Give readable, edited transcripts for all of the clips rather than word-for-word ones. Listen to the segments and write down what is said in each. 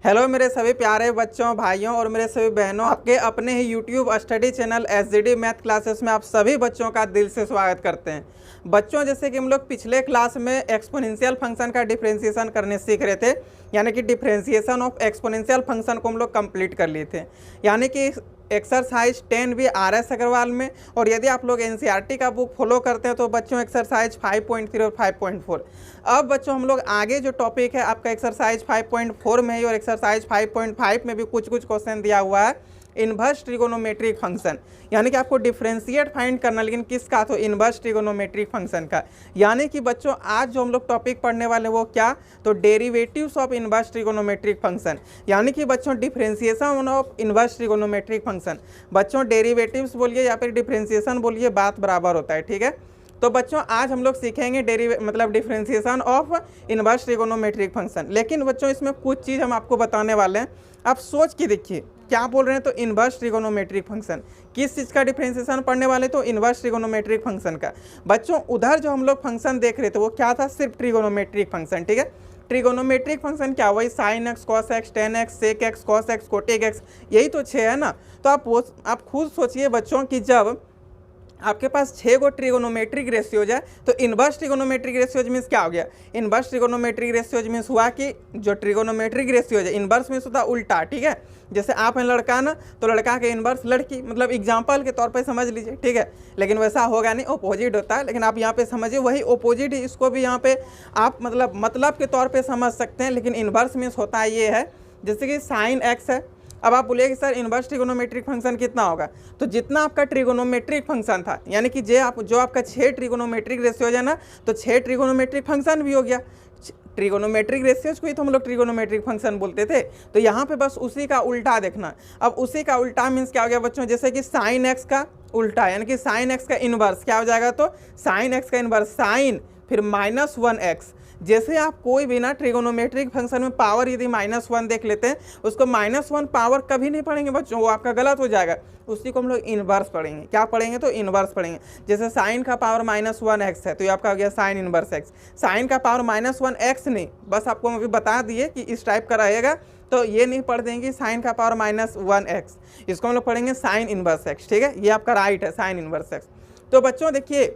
Hello मेरे सभी प्यारे बच्चों, भाइयों और मेरे सभी बहनों, आपके अपने ही YouTube study channel SGD math classes में आप सभी बच्चों का दिल से स्वागत करते हैं। बच्चों, जैसे कि हम लोग पिछले क्लास में एक्सपोनेंशियल फंक्शन का डिफरेंशिएशन करने सीख रहे थे, यानी कि डिफरेंशिएशन ऑफ एक्सपोनेंशियल फंक्शन को हम लोग कंप्लीट कर लिए थे, यानी कि एक्सरसाइज 10 भी RS अग्रवाल में। और यदि आप लोग NCERT का बुक फॉलो करते हैं तो बच्चों एक्सरसाइज 5.3 और 5.4। अब बच्चों हम लोग आगे जो टॉपिक है आपका एक्सरसाइज 5.4 में ही, और एक्सरसाइज 5.5 में भी कुछ क्वेश्चन दिया हुआ है इन्वर्स ट्रिगोनोमेट्रिक फंक्शन, यानी कि आपको डिफरेंशिएट फाइंड करना, लेकिन किसका? तो इन्वर्स ट्रिगोनोमेट्रिक फंक्शन का। यानी कि बच्चों आज जो हम लोग टॉपिक पढ़ने वाले वो क्या? तो derivatives of inverse trigonometric function, यानी कि बच्चों differentiation of inverse trigonometric function. बच्चों डेरिवेटिव्स बोलिए या फिर डिफरेंशिएशन बोलिए, बात बराबर होता है, ठीक है। तो बच्चों आज हम लोग सीखेंगे differentiation of inverse trigonometric function. लेकिन बच्चों इसमें कुछ चीज़ हम आपको बताने वाले हैं, आप सोच के देखिए क्या बोल रहे हैं। तो इन्वर्स ट्रिगोनोमेट्रिक फंक्शन, किस चीज़ का डिफरेंशिएशन पढ़ने वाले? तो इन्वर्स ट्रिगोनोमेट्रिक फंक्शन का। बच्चों उधर जो हम लोग फंक्शन देख रहे थे वो क्या था? सिर्फ ट्रिगोनोमेट्रिक फंक्शन, ठीक है। ट्रिगोनोमेट्रिक फंक्शन क्या? वही sine x, cos x, tan x, sec x, cos x, cot x, यही तो 6 है ना। तो आप खुद सोचिए बच्चों कि जब आपके पास 6 गो ट्रिगोनोमेट्रिक रेशियोज है तो इन्वर्स ट्रिगोनोमेट्रिक रेशियोज मीन्स क्या हो गया? इन्वर्स ट्रिगोनोमेट्रिक रेशियोज मीन्स हुआ कि जो ट्रिगोनोमेट्रिक रेशियोज है, इन्वर्स मीन्स होता है उल्टा, ठीक है। जैसे आप हैं लड़का ना, तो लड़का के इन्वर्स लड़की, मतलब एग्जाम्पल के तौर पे समझ लीजिए, ठीक है। लेकिन वैसा होगा नहीं, ओपोजिट होता है। लेकिन आप यहाँ पे समझिए वही ओपोजिट, इसको भी यहाँ पे आप मतलब के तौर पर समझ सकते हैं। लेकिन इन्वर्स मीन्स होता है ये है, जैसे कि साइन एक्स है। अब आप बोलिए कि सर इन्वर्स ट्रिगोनोमेट्रिक फंक्शन कितना होगा? तो जितना आपका ट्रिगोनोमेट्रिक फंक्शन था, यानी कि जो आपका 6 ट्रिगोनोमेट्रिक रेशियोज है ना, तो 6 ट्रिगोनोमेट्रिक फंक्शन भी हो गया। ट्रिगोनोमेट्रिक रेशियोज को ही तो हम लोग ट्रिगोनोमेट्रिक फंक्शन बोलते थे। तो यहाँ पे बस उसी का उल्टा देखना। अब उसी का उल्टा मीन्स क्या हो गया बच्चों? जैसे कि साइन एक्स का उल्टा, यानी कि साइन एक्स का इन्वर्स क्या हो जाएगा? तो साइन एक्स का इन्वर्स साइन फिर -1x। जैसे आप कोई भी ना ट्रिगोनोमेट्रिक फंक्शन में पावर यदि -1 देख लेते हैं, उसको -1 पावर कभी नहीं पढ़ेंगे बच्चों, वो आपका गलत हो जाएगा। उसी को हम लोग इन्वर्स पढ़ेंगे। क्या पढ़ेंगे? तो इन्वर्स पढ़ेंगे। जैसे साइन का पावर -1x है तो ये आपका हो गया साइन इन्वर्स एक्स। साइन का पावर -1x नहीं, बस आपको हम अभी बता दिए कि इस टाइप का रहेगा। तो ये नहीं पढ़ देंगे साइन का पावर -1x, इसको हम लोग पढ़ेंगे साइन इन्वर्स एक्स, ठीक है। ये आपका राइट है, साइन इन्वर्स एक्स। तो बच्चों देखिए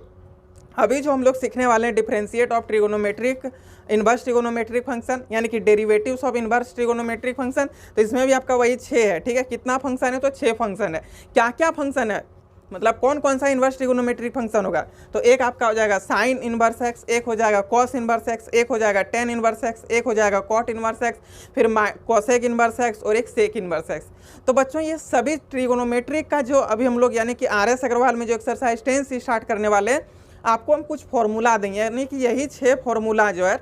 अभी जो हम लोग सीखने वाले हैं differentiate of trigonometric inverse trigonometric function, यानी कि derivatives of inverse trigonometric function. तो इसमें भी आपका वही 6 है, ठीक है। कितना फंक्शन है? तो 6 फंक्शन है। क्या क्या फंक्शन है, मतलब कौन कौन सा इन्वर्स ट्रिगोनोमेट्रिक फंक्शन होगा? तो एक आपका हो जाएगा साइन इन्वर्स एक्स, एक हो जाएगा कॉस इन्वर्स एक्स, एक हो जाएगा टेन इन्वर्स एक्स, एक हो जाएगा कॉट इन्वर्स एक्स, फिर कॉसेक इन्वर्स एक्स और एक सेक इन्वर्स एक्स। तो बच्चों ये सभी ट्रिगोनोमेट्रिक का जो अभी हम लोग यानी कि RS अग्रवाल में जो एक्सरसाइज 10 से स्टार्ट करने वाले हैं, आपको हम कुछ फॉर्मूला देंगे, यानी कि यही 6 फॉर्मूला जो है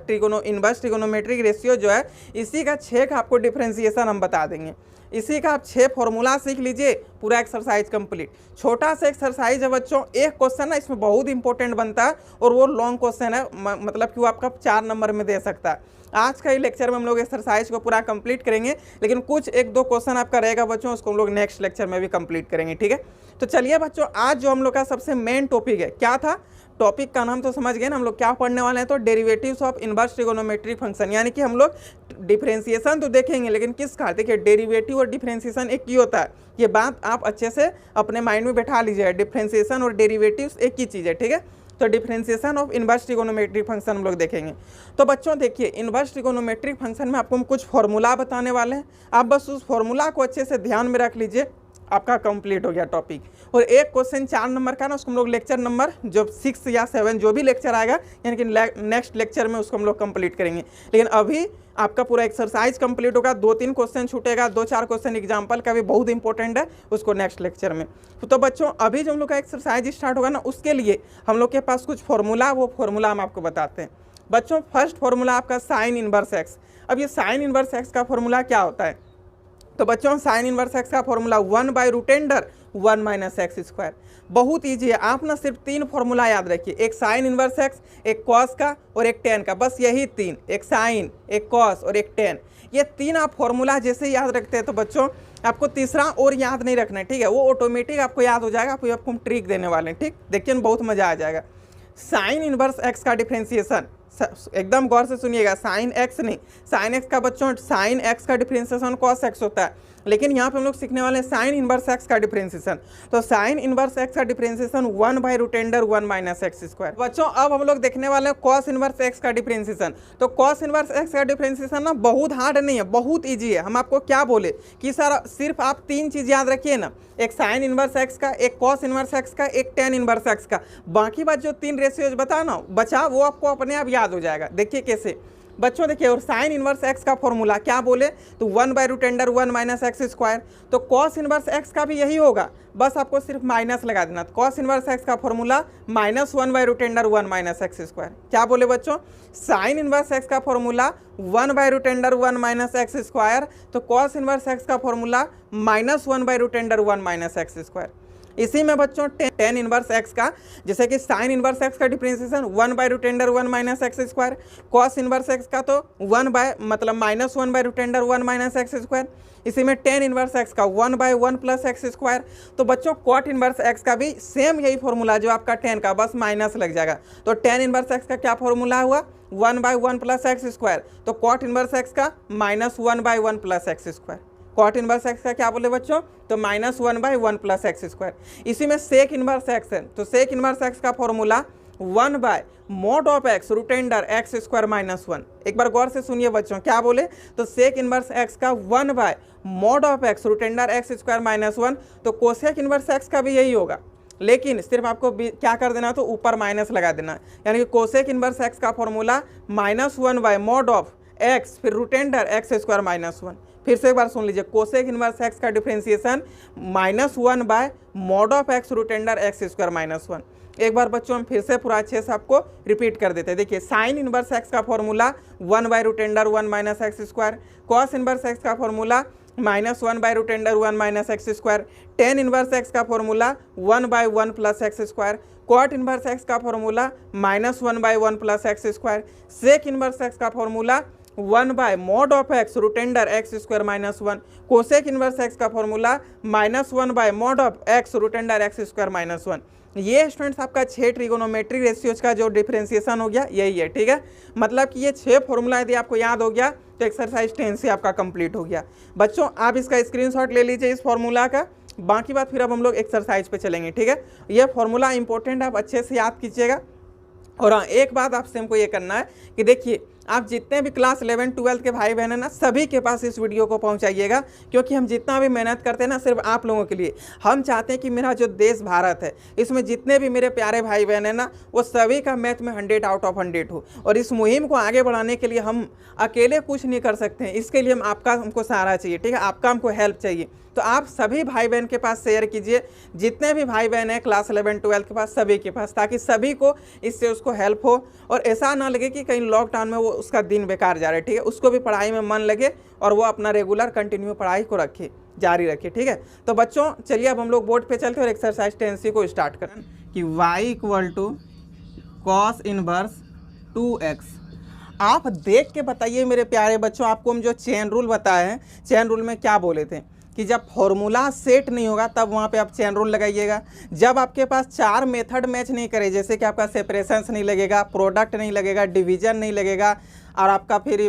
इन्वर्स ट्रिगोनोमेट्रिक रेशियो जो है, इसी का 6 का आपको डिफरेंशिएशन हम बता देंगे। इसी का आप 6 फॉर्मूला सीख लीजिए, पूरा एक्सरसाइज कंप्लीट। छोटा सा एक्सरसाइज है बच्चों, एक क्वेश्चन है इसमें बहुत इंपॉर्टेंट बनता है, और वो लॉन्ग क्वेश्चन है, मतलब कि वो आपका 4 नंबर में दे सकता है। आज का ही लेक्चर में हम लोग एक्सरसाइज को पूरा कंप्लीट करेंगे, लेकिन कुछ 1-2 क्वेश्चन आपका रहेगा बच्चों, उसको हम लोग नेक्स्ट लेक्चर में भी कंप्लीट करेंगे, ठीक है। तो चलिए बच्चों आज जो हम लोग का सबसे मेन टॉपिक है, क्या था? टॉपिक का नाम तो समझ गए ना, हम लोग क्या पढ़ने वाले हैं? तो derivatives of inverse trigonometric function, यानी कि हम लोग डिफरेंशिएशन तो देखेंगे, लेकिन किस का? देखिए डेरिवेटिव और डिफरेंशिएशन एक ही होता है। ये बात आप अच्छे से अपने माइंड में बैठा लीजिए, डिफरेंशिएशन और डेरिवेटिव्स एक ही चीज़ है, ठीक है। तो differentiation of inverse trigonometric function हम लोग देखेंगे। तो बच्चों देखिए इन्वर्स ट्रिगोनोमेट्रिक फंक्शन में आपको हम कुछ फॉर्मूला बताने वाले हैं, आप बस उस फॉर्मूला को अच्छे से ध्यान में रख लीजिए, आपका कंप्लीट हो गया टॉपिक। और एक क्वेश्चन 4 नंबर का ना, उसको हम लोग लेक्चर नंबर जो 6 या 7 जो भी लेक्चर आएगा, यानी कि नेक्स्ट लेक्चर में उसको हम लोग कंप्लीट करेंगे। लेकिन अभी आपका पूरा एक्सरसाइज कंप्लीट होगा, 2-3 क्वेश्चन छूटेगा, 2-4 क्वेश्चन एग्जाम्पल का भी बहुत इंपॉर्टेंट है, उसको नेक्स्ट लेक्चर में। तो बच्चों अभी जो हम लोग का एक्सरसाइज स्टार्ट होगा ना, उसके लिए हम लोग के पास कुछ फॉर्मूला, वो फॉर्मूला हम आपको बताते हैं। बच्चों फर्स्ट फॉर्मूला आपका साइन इन्वर्स एक्स। अब ये साइन इन्वर्स एक्स का फॉर्मूला क्या होता है? तो बच्चों साइन इन्वर्स एक्स का फॉर्मूला 1/√1 - x²। बहुत ईजी है, आप ना सिर्फ 3 फॉर्मूला याद रखिए, एक साइन इन्वर्स एक्स, एक कॉस का और एक टेन का, बस यही 3, एक साइन, एक कॉस और एक टेन। ये 3 आप फॉर्मूला जैसे याद रखते हैं तो बच्चों आपको तीसरा और याद नहीं रखना है, ठीक है। वो ऑटोमेटिक आपको याद हो जाएगा, आपको हम ट्रिक देने वाले हैं, ठीक। देखिए बहुत मजा आ जाएगा। साइन इन्वर्स एक्स का डिफरेंशिएशन, एकदम गौर से सुनिएगा, साइन एक्स नहीं, साइन एक्स का बच्चों साइन एक्स का डिफरेंशिएशन कॉस एक्स होता है, लेकिन यहाँ पे हम लोग सीखने वाले हैं साइन इनवर्स एक्स का डिफरेंशिएशन। तो साइन इनवर्स एक्स का डिफरेंशिएशन 1/√1 माइनस एक्स स्क्वायर। बच्चों अब हम लोग देखने वाले हैं कॉस इनवर्स एक्स का डिफरेंशिएशन। तो कॉस इनवर्स एक्स का डिफरेंशिएशन ना बहुत हार्ड नहीं है, बहुत ईजी है। हम आपको क्या बोले कि सर सिर्फ आप 3 चीज़ याद रखिए ना, एक साइन इनवर्स एक्स का, एक कॉस इनवर्स एक्स का, एक टेन इनवर्स एक्स का। बाकी बात जो 3 रेशियोज बचा वो आपको अपने आप याद हो जाएगा। देखिए कैसे बच्चों, देखिए और साइन इनवर्स एक्स का फॉर्मूला क्या बोले तो 1/√1 माइनस एक्स स्क्वायर। तो कॉस इनवर्स एक्स का भी यही होगा, बस आपको सिर्फ माइनस लगा देना। तो कॉस इनवर्स एक्स का फॉर्मूला -1/√1 माइनस एक्स स्क्वायर। क्या बोले बच्चों, साइन इनवर्स एक्स का फॉर्मूला 1/√1 माइनस एक्स स्क्वायर। तो कॉस इनवर्स एक्स का फॉर्मूला -1/√1 माइनस एक्स स्क्वायर। इसी में बच्चों टेन इनवर्स एक्स का, जैसे कि साइन इनवर्स एक्स का differentiation 1/√1 minus x square, cos inverse x का तो -1/√1 माइनस एक्स स्क्वायर। इसी में टेन इनवर्स एक्स का 1/1 प्लस एक्स स्क्वायर। तो बच्चों कॉट इनवर्स एक्स का भी सेम यही फॉर्मूला जो आपका टेन का, बस माइनस लग जाएगा। तो टेन इनवर्स एक्स का क्या फॉर्मूला हुआ 1/1 प्लस एक्स स्क्वायर। तो कॉट इनवर्स एक्स का -1/1 plus x square. Cot inverse x का क्या बोले बच्चों तो -1/1 प्लस एक्स स्क्वायर। इसी में सेक इनवर्स एक्स है, तो सेक इनवर्स एक्स का फॉर्मूला 1/mod(x √x स्क्वायर -1। एक बार गौर से सुनिए बच्चों क्या बोले तो सेक इनवर्स एक्स का 1/mod(x √x स्क्वायर -1। तो कोसेक इनवर्स एक्स का भी यही होगा, लेकिन सिर्फ आपको क्या कर देना तो ऊपर माइनस लगा देना, यानी कि कोसेक इनवर्स एक्स का फॉर्मूला -1/mod(x फिर √x स्क्वायर -1। फिर से एक बार सुन लीजिए, कोसेक इनवर्स एक्स का डिफरेंशिएशन -1/mod(x √x स्क्वायर -1। एक बार बच्चों हम फिर से पूरा अच्छे से आपको रिपीट कर देते हैं। देखिए साइन इनवर्स एक्स का formula 1/√1 minus x square, cos inverse x का formula -1/√1 minus x square, tan inverse x का formula 1/1 plus x square, cot inverse x का formula -1/1 plus x square, sec inverse x का formula 1/mod(x √x square -1, cosec inverse x का formula -1/mod(x √x square -1। ये students आपका 6 trigonometry ratios का जो differentiation हो गया यही है, ठीक है। मतलब कि ये 6 फॉर्मूला यदि आपको याद हो गया तो एक्सरसाइज 10 से आपका कंप्लीट हो गया। बच्चों आप इसका स्क्रीनशॉट ले लीजिए इस फॉर्मूला का, बाकी बात फिर अब हम लोग एक्सरसाइज पे चलेंगे, ठीक है। ये फॉर्मूला इंपॉर्टेंट है, आप अच्छे से याद कीजिएगा। और हाँ एक बात आपसे हमको ये करना है कि देखिए आप जितने भी क्लास 11 12 के भाई बहन हैं ना, सभी के पास इस वीडियो को पहुंचाइएगा, क्योंकि हम जितना भी मेहनत करते हैं ना सिर्फ आप लोगों के लिए। हम चाहते हैं कि मेरा जो देश भारत है इसमें जितने भी मेरे प्यारे भाई बहन हैं ना वो सभी का मैथ में 100 आउट ऑफ 100 हो। और इस मुहिम को आगे बढ़ाने के लिए हम अकेले कुछ नहीं कर सकते हैं, इसके लिए हमको सहारा चाहिए, ठीक है, आपका हमको हेल्प चाहिए। तो आप सभी भाई बहन के पास शेयर कीजिए, जितने भी भाई बहन हैं क्लास 11 12 के पास सभी के पास, ताकि सभी को इससे उसको हेल्प हो और ऐसा ना लगे कि कहीं लॉकडाउन में वो उसका दिन बेकार जा रहा है, ठीक है। उसको भी पढ़ाई में मन लगे और वो अपना रेगुलर कंटिन्यू पढ़ाई को रखे, जारी रखे, ठीक है। तो बच्चों चलिए अब हम लोग बोर्ड पे चलते हैं और एक्सरसाइज 10C को स्टार्ट करें कि y = cos इनवर्स 2x। आप देख के बताइए मेरे प्यारे बच्चों, आपको हम जो चेन रूल बताए हैं, चेन रूल में क्या बोले थे कि जब फॉर्मूला सेट नहीं होगा तब वहाँ पे आप चेन रूल लगाइएगा। जब आपके पास 4 मेथड मैच नहीं करे, जैसे कि आपका सेपरेशंस नहीं लगेगा, प्रोडक्ट नहीं लगेगा, डिवीजन नहीं लगेगा, और आपका फिर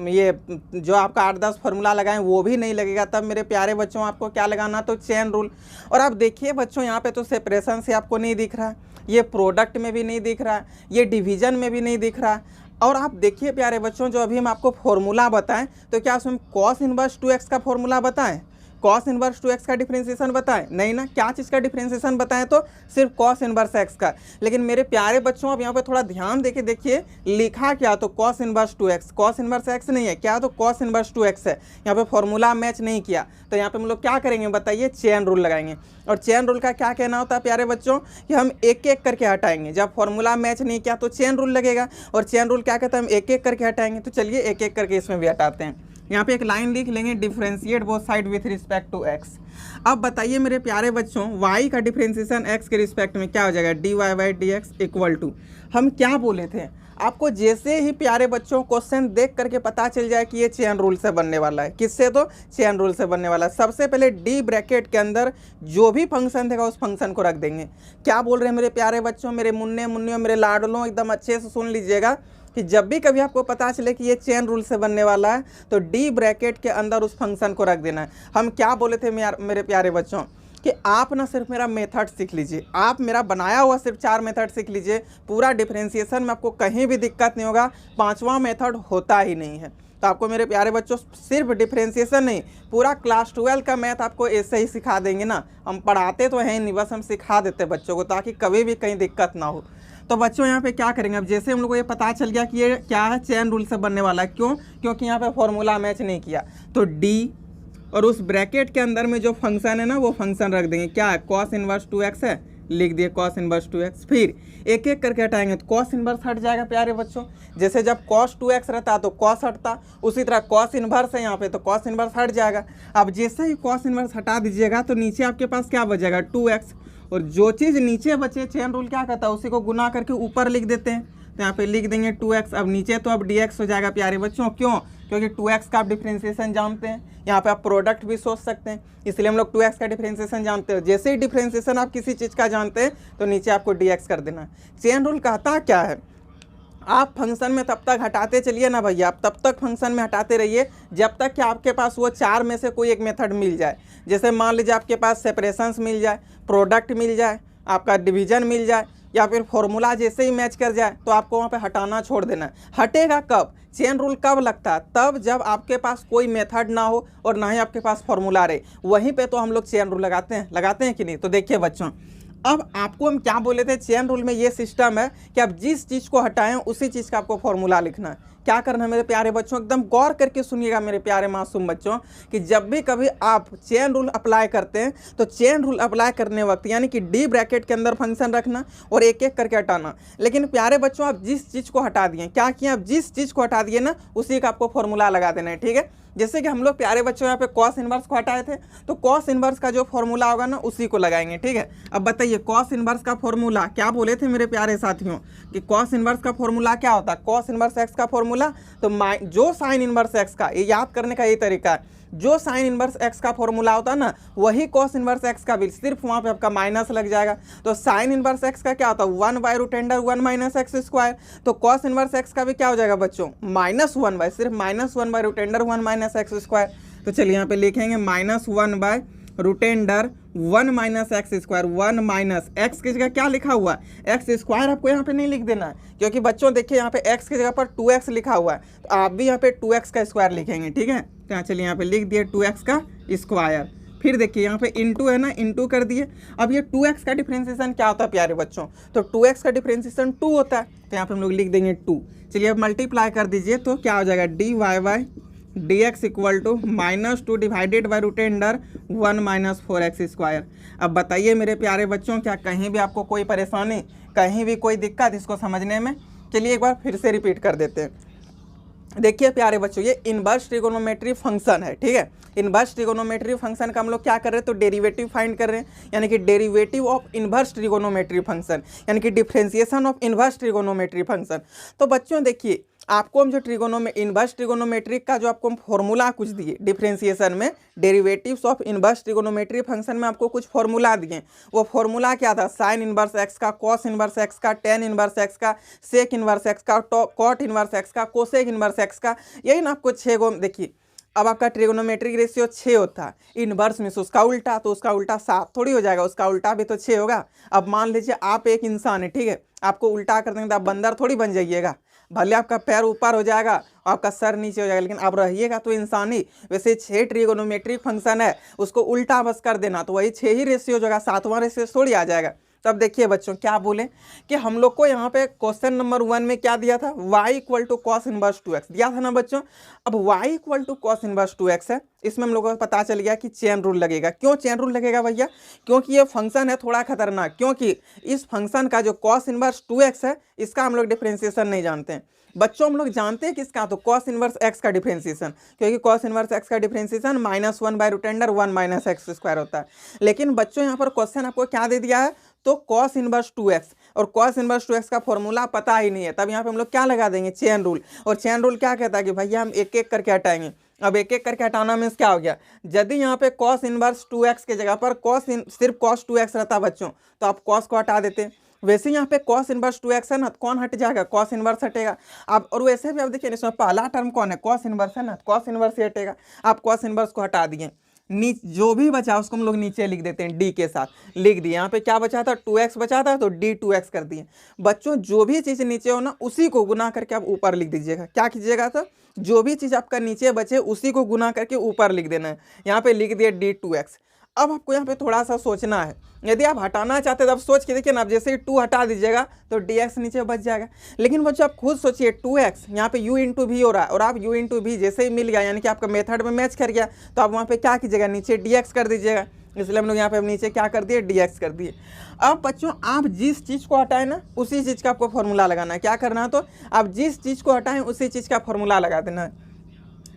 ये जो आपका 8-10 फार्मूला लगाएं वो भी नहीं लगेगा, तब मेरे प्यारे बच्चों आपको क्या लगाना तो चेन रूल। और आप देखिए बच्चों यहाँ पे तो सेपरेशन से आपको नहीं दिख रहा, ये प्रोडक्ट में भी नहीं दिख रहा, ये डिवीजन में भी नहीं दिख रहा। और आप देखिए प्यारे बच्चों जो अभी हम आपको फॉर्मूला बताएं तो क्या उसमें cos इनवर्स 2x का फॉर्मूला बताएं, cos इनवर्स 2x का डिफरेंशिएशन बताएं? नहीं ना, क्या चीज़ का डिफरेंशिएशन बताएं तो सिर्फ cos इनवर्स x का। लेकिन मेरे प्यारे बच्चों अब यहाँ पे थोड़ा ध्यान देके देखिए लिखा क्या तो cos inverse 2x, cos inverse x नहीं है, क्या तो cos इनवर्स 2x है। यहाँ पे फॉर्मूला मैच नहीं किया तो यहाँ पे हम लोग क्या करेंगे बताइए, चेन रूल लगाएंगे। और चेन रूल का क्या कहना होता है प्यारे बच्चों कि हम एक एक करके हटाएंगे, जब फॉर्मूला मैच नहीं किया तो चेन रूल लगेगा, और चेन रूल क्या कहता है हम एक एक करके हटाएंगे। तो चलिए एक एक करके इसमें भी हटाते हैं। यहाँ पे एक लाइन लिख लेंगे, differentiate both side with respect to x। अब बताइए मेरे प्यारे बच्चों y का डिफरेंशिएशन x के रिस्पेक्ट में क्या हो जाएगा, dy/dx = हम क्या बोले थे आपको, जैसे ही प्यारे बच्चों क्वेश्चन देख करके पता चल जाए कि ये चेन रूल से बनने वाला है। किससे तो चेन रूल से बनने वाला है। सबसे पहले डी ब्रैकेट के अंदर जो भी फंक्शन देगा उस फंक्शन को रख देंगे। क्या बोल रहे हैं मेरे प्यारे बच्चों, मेरे मुन्ने मुन्नियों, मेरे लाडलों, एकदम अच्छे से सुन लीजिएगा। कि जब भी कभी आपको पता चले कि ये चेन रूल से बनने वाला है तो डी ब्रैकेट के अंदर उस फंक्शन को रख देना है। हम क्या बोले थे मेरे प्यारे बच्चों कि आप ना सिर्फ मेरा मेथड सीख लीजिए, आप मेरा बनाया हुआ सिर्फ 4 मेथड सीख लीजिए, पूरा डिफरेंशिएशन में आपको कहीं भी दिक्कत नहीं होगा। 5वां मेथड होता ही नहीं है। तो आपको मेरे प्यारे बच्चों सिर्फ डिफरेंशिएशन नहीं, पूरा क्लास 12 का मैथ आपको ऐसे ही सिखा देंगे ना। हम पढ़ाते तो हैं नहीं, बस हम सिखा देते बच्चों को ताकि कभी भी कहीं दिक्कत ना हो। तो बच्चों यहाँ पे क्या करेंगे, अब जैसे हम लोग को ये पता चल गया कि ये क्या है, चेन रूल से बनने वाला है। क्यों? क्योंकि यहाँ पे फॉर्मूला मैच नहीं किया। तो डी और उस ब्रैकेट के अंदर में जो फंक्शन है ना वो फंक्शन रख देंगे। क्या है? कॉस इनवर्स 2x है, लिख दिए कॉस इनवर्स 2x। फिर एक एक करके हटाएंगे तो कॉस इनवर्स हट जाएगा प्यारे बच्चों। जैसे जब कॉस 2x रहता तो कॉस हटता, उसी तरह कॉस इनवर्स है यहाँ पे तो कॉस इनवर्स हट जाएगा। अब जैसे ही कॉस इनवर्स हटा दीजिएगा तो नीचे आपके पास क्या बचेगा? 2x। और जो चीज़ नीचे बचे चेन रूल क्या कहता है, उसी को गुना करके ऊपर लिख देते हैं। तो यहाँ पे लिख देंगे 2x। अब नीचे तो अब dx हो जाएगा प्यारे बच्चों। क्यों? क्योंकि 2x का आप डिफ्रेंशिएशन जानते हैं। यहाँ पे आप प्रोडक्ट भी सोच सकते हैं, इसलिए हम लोग 2x का डिफ्रेंशिएशन जानते हैं। जैसे ही डिफ्रेंशिएशन आप किसी चीज़ का जानते हैं तो नीचे आपको dx कर देना है। चेन रूल कहता क्या है, आप फंक्शन में तब तक हटाते चलिए ना भैया, आप तब तक फंक्शन में हटाते रहिए जब तक कि आपके पास वो 4 में से कोई एक मेथड मिल जाए। जैसे मान लीजिए आपके पास सेपरेशंस मिल जाए, प्रोडक्ट मिल जाए, आपका डिवीजन मिल जाए, या फिर फॉर्मूला जैसे ही मैच कर जाए तो आपको वहाँ पे हटाना छोड़ देना है। हटेगा कब? चेन रूल कब लगता है? तब जब आपके पास कोई मेथड ना हो और ना ही आपके पास फॉर्मूला रहे, वहीं पे तो हम लोग चेन रूल लगाते हैं कि नहीं। तो देखिए बच्चों, अब आपको हम क्या बोले थे, चेन रूल में ये सिस्टम है कि आप जिस चीज़ को हटाएं उसी चीज़ का आपको फॉर्मूला लिखना है। क्या करना है मेरे प्यारे बच्चों, एकदम गौर करके सुनिएगा मेरे प्यारे मासूम बच्चों, कि जब भी कभी आप चेन रूल अप्लाई करते हैं तो चेन रूल अप्लाई करने वक्त यानी कि डी ब्रैकेट के अंदर फंक्शन रखना और एक एक करके हटाना। लेकिन प्यारे बच्चों, आप जिस चीज़ को हटा दिए, क्या किया, आप जिस चीज़ को हटा दिए ना उसी का आपको फॉर्मूला लगा देना है। ठीक है? जैसे कि हम लोग प्यारे बच्चों यहाँ पे कॉस इनवर्स को हटाए थे तो कॉस इनवर्स का जो फॉर्मूला होगा ना उसी को लगाएंगे। ठीक है? अब बताइए कॉस इनवर्स का फॉर्मूला क्या बोले थे मेरे प्यारे साथियों, कि कॉस इनवर्स का फॉर्मूला क्या होता है? कॉस इनवर्स एक्स का फॉर्मूला तो जो साइन इनवर्स एक्स का, ये याद करने का यही तरीका है, जो साइन इनवर्स एक्स का फॉर्मूला होता है ना वही कॉस इनवर्स एक्स का भी, सिर्फ वहाँ पे आपका माइनस लग जाएगा। तो साइन इनवर्स एक्स का क्या होता है? 1/√(1 - x²। तो कॉस इनवर्स एक्स का भी क्या हो जाएगा बच्चों? -1/, सिर्फ -1/√(1 - x²। तो चलिए यहाँ पे लिखेंगे -1/√(1 - x²। 1 माइनस एक्स की जगह क्या लिखा हुआ है? x² आपको यहाँ पे नहीं लिख देना है, क्योंकि बच्चों देखिए यहाँ पे x की जगह पर 2x लिखा हुआ है, तो आप भी यहाँ पे 2x का स्क्वायर लिखेंगे। ठीक है? तो यहाँ चलिए यहाँ पे लिख दिए 2x का स्क्वायर। फिर देखिए यहाँ पे इंटू है ना, इंटू कर दिए। अब ये 2x का डिफ्रेंशिएशन क्या होता है प्यारे बच्चों? तो 2x का डिफ्रेंशिएशन 2 होता है, तो यहाँ पे हम लोग लिख देंगे 2। चलिए अब मल्टीप्लाई कर दीजिए तो क्या हो जाएगा? dy/dx = -2 divided by √(1 - 4x²। अब बताइए मेरे प्यारे बच्चों, क्या कहीं भी आपको कोई परेशानी, कहीं भी कोई दिक्कत इसको समझने में? चलिए एक बार फिर से रिपीट कर देते हैं। देखिए प्यारे बच्चों, ये इनवर्स ट्रिगोनोमेट्री फंक्शन है। ठीक है? इनवर्स ट्रिगोनोमेट्री फंक्शन का हम लोग क्या कर रहे हैं, तो डेरिवेटिव फाइंड कर रहे हैं, यानी कि derivative of inverse trigonometry function, यानी कि differentiation of inverse trigonometry function. तो बच्चों देखिए, आपको हम जो इनवर्स ट्रिगोनोमेट्रिक का जो आपको हम फॉर्मूला कुछ दिए डिफरेंशिएशन में, derivatives of inverse trigonometry function में आपको कुछ फॉर्मूला दिए। वो फॉर्मूला क्या था? साइन इनवर्स एक्स का, कॉस इनवर्स एक्स का, टेन इनवर्स एक्स का, सेक इनवर्स एक्स का, कॉट इनवर्स एक्स का, कोसेक इनवर्स एक्स का। यही ना आपको 6 गो। देखिए अब आपका ट्रिगोनोमेट्रिक रेशियो 6 होता है, इनवर्स में से उसका उल्टा, तो उसका उल्टा 7 थोड़ी हो जाएगा, उसका उल्टा भी तो 6 होगा। अब मान लीजिए आप एक इंसान है, ठीक है? आपको उल्टा कर देंगे तो आप बंदर थोड़ी बन जाइएगा, भले आपका पैर ऊपर हो जाएगा और आपका सर नीचे हो जाएगा, लेकिन आप रहिएगा तो इंसान ही। वैसे 6 ट्रिगोनोमेट्रिक फंक्शन है, उसको उल्टा बस कर देना तो वही 6 ही रेशियो हो जाएगा, 7वां रेशियो थोड़ी आ जाएगा। तब देखिए बच्चों क्या बोले कि हम लोग को यहाँ पे क्वेश्चन नंबर 1 में क्या दिया था? y = cos इनवर्स 2x दिया था ना बच्चों। अब y = cos इनवर्स 2x है, इसमें हम लोगों को पता चल गया कि चेन रूल लगेगा। क्यों चेन रूल लगेगा भैया? क्योंकि ये फंक्शन है थोड़ा खतरनाक, क्योंकि इस फंक्शन का जो cos इनवर्स 2x है इसका हम लोग डिफरेंशिएशन नहीं जानते हैं। बच्चों हम लोग जानते हैं किसका? तो cos इनवर्स x का डिफरेंशिएशन, क्योंकि cos इनवर्स x का डिफरेंशिएशन -1/√(1 - x² होता है। लेकिन बच्चों यहाँ पर क्वेश्चन आपको क्या दे दिया है? तो cos इनवर्स 2x, और cos इनवर्स 2x का फॉर्मूला पता ही नहीं है, तब यहाँ पे हम लोग क्या लगा देंगे? Chain rule. और चेन रूल क्या कहता है कि भैया हम एक एक करके हटाएंगे। अब एक एक करके हटाना मीन्स क्या हो गया? यदि यहाँ पे cos इनवर्स 2x के जगह पर सिर्फ cos 2x रहता बच्चों, तो आप cos को हटा देते। वैसे यहाँ पे cos इनवर्स 2x है ना, कौन हट जाएगा, cos इनवर्स हटेगा। आप और वैसे भी आप देखिए इसमें पहला टर्म कौन है, cos इनवर्स है ना, cos इनवर्स ही हटेगा। आप cos इनवर्स को हटा दिए, जो भी बचा उसको हम लोग नीचे लिख देते हैं, d के साथ लिख दिए। यहाँ पे क्या बचा था, 2x बचा था, तो d 2x कर दिए। बच्चों जो भी चीज़ नीचे हो ना उसी को गुना करके आप ऊपर लिख दीजिएगा। क्या कीजिएगा, तो जो भी चीज़ आपका नीचे बचे उसी को गुना करके ऊपर लिख देना है। यहाँ पे लिख दिए d 2x। अब आपको यहाँ पे थोड़ा सा सोचना है, यदि आप हटाना चाहते तो आप सोच के देखिए ना, आप जैसे ही 2 हटा दीजिएगा तो dx नीचे बच जाएगा। लेकिन बच्चों आप खुद सोचिए, 2x यहाँ पे u इंटू वी हो रहा है, और आप u इंटू वी जैसे ही मिल गया यानी कि आपका मेथड में मैच कर गया, तो आप वहाँ पे क्या कीजिएगा, नीचे dx कर दीजिएगा। इसलिए हम लोग यहाँ पे नीचे क्या कर दिए, dx कर दिए। अब बच्चों आप जिस चीज़ को हटाएं ना उसी चीज़ का आपको फॉर्मूला लगाना है। क्या करना है, तो आप जिस चीज़ को हटाएं उसी चीज़ का फॉर्मूला लगा देना है।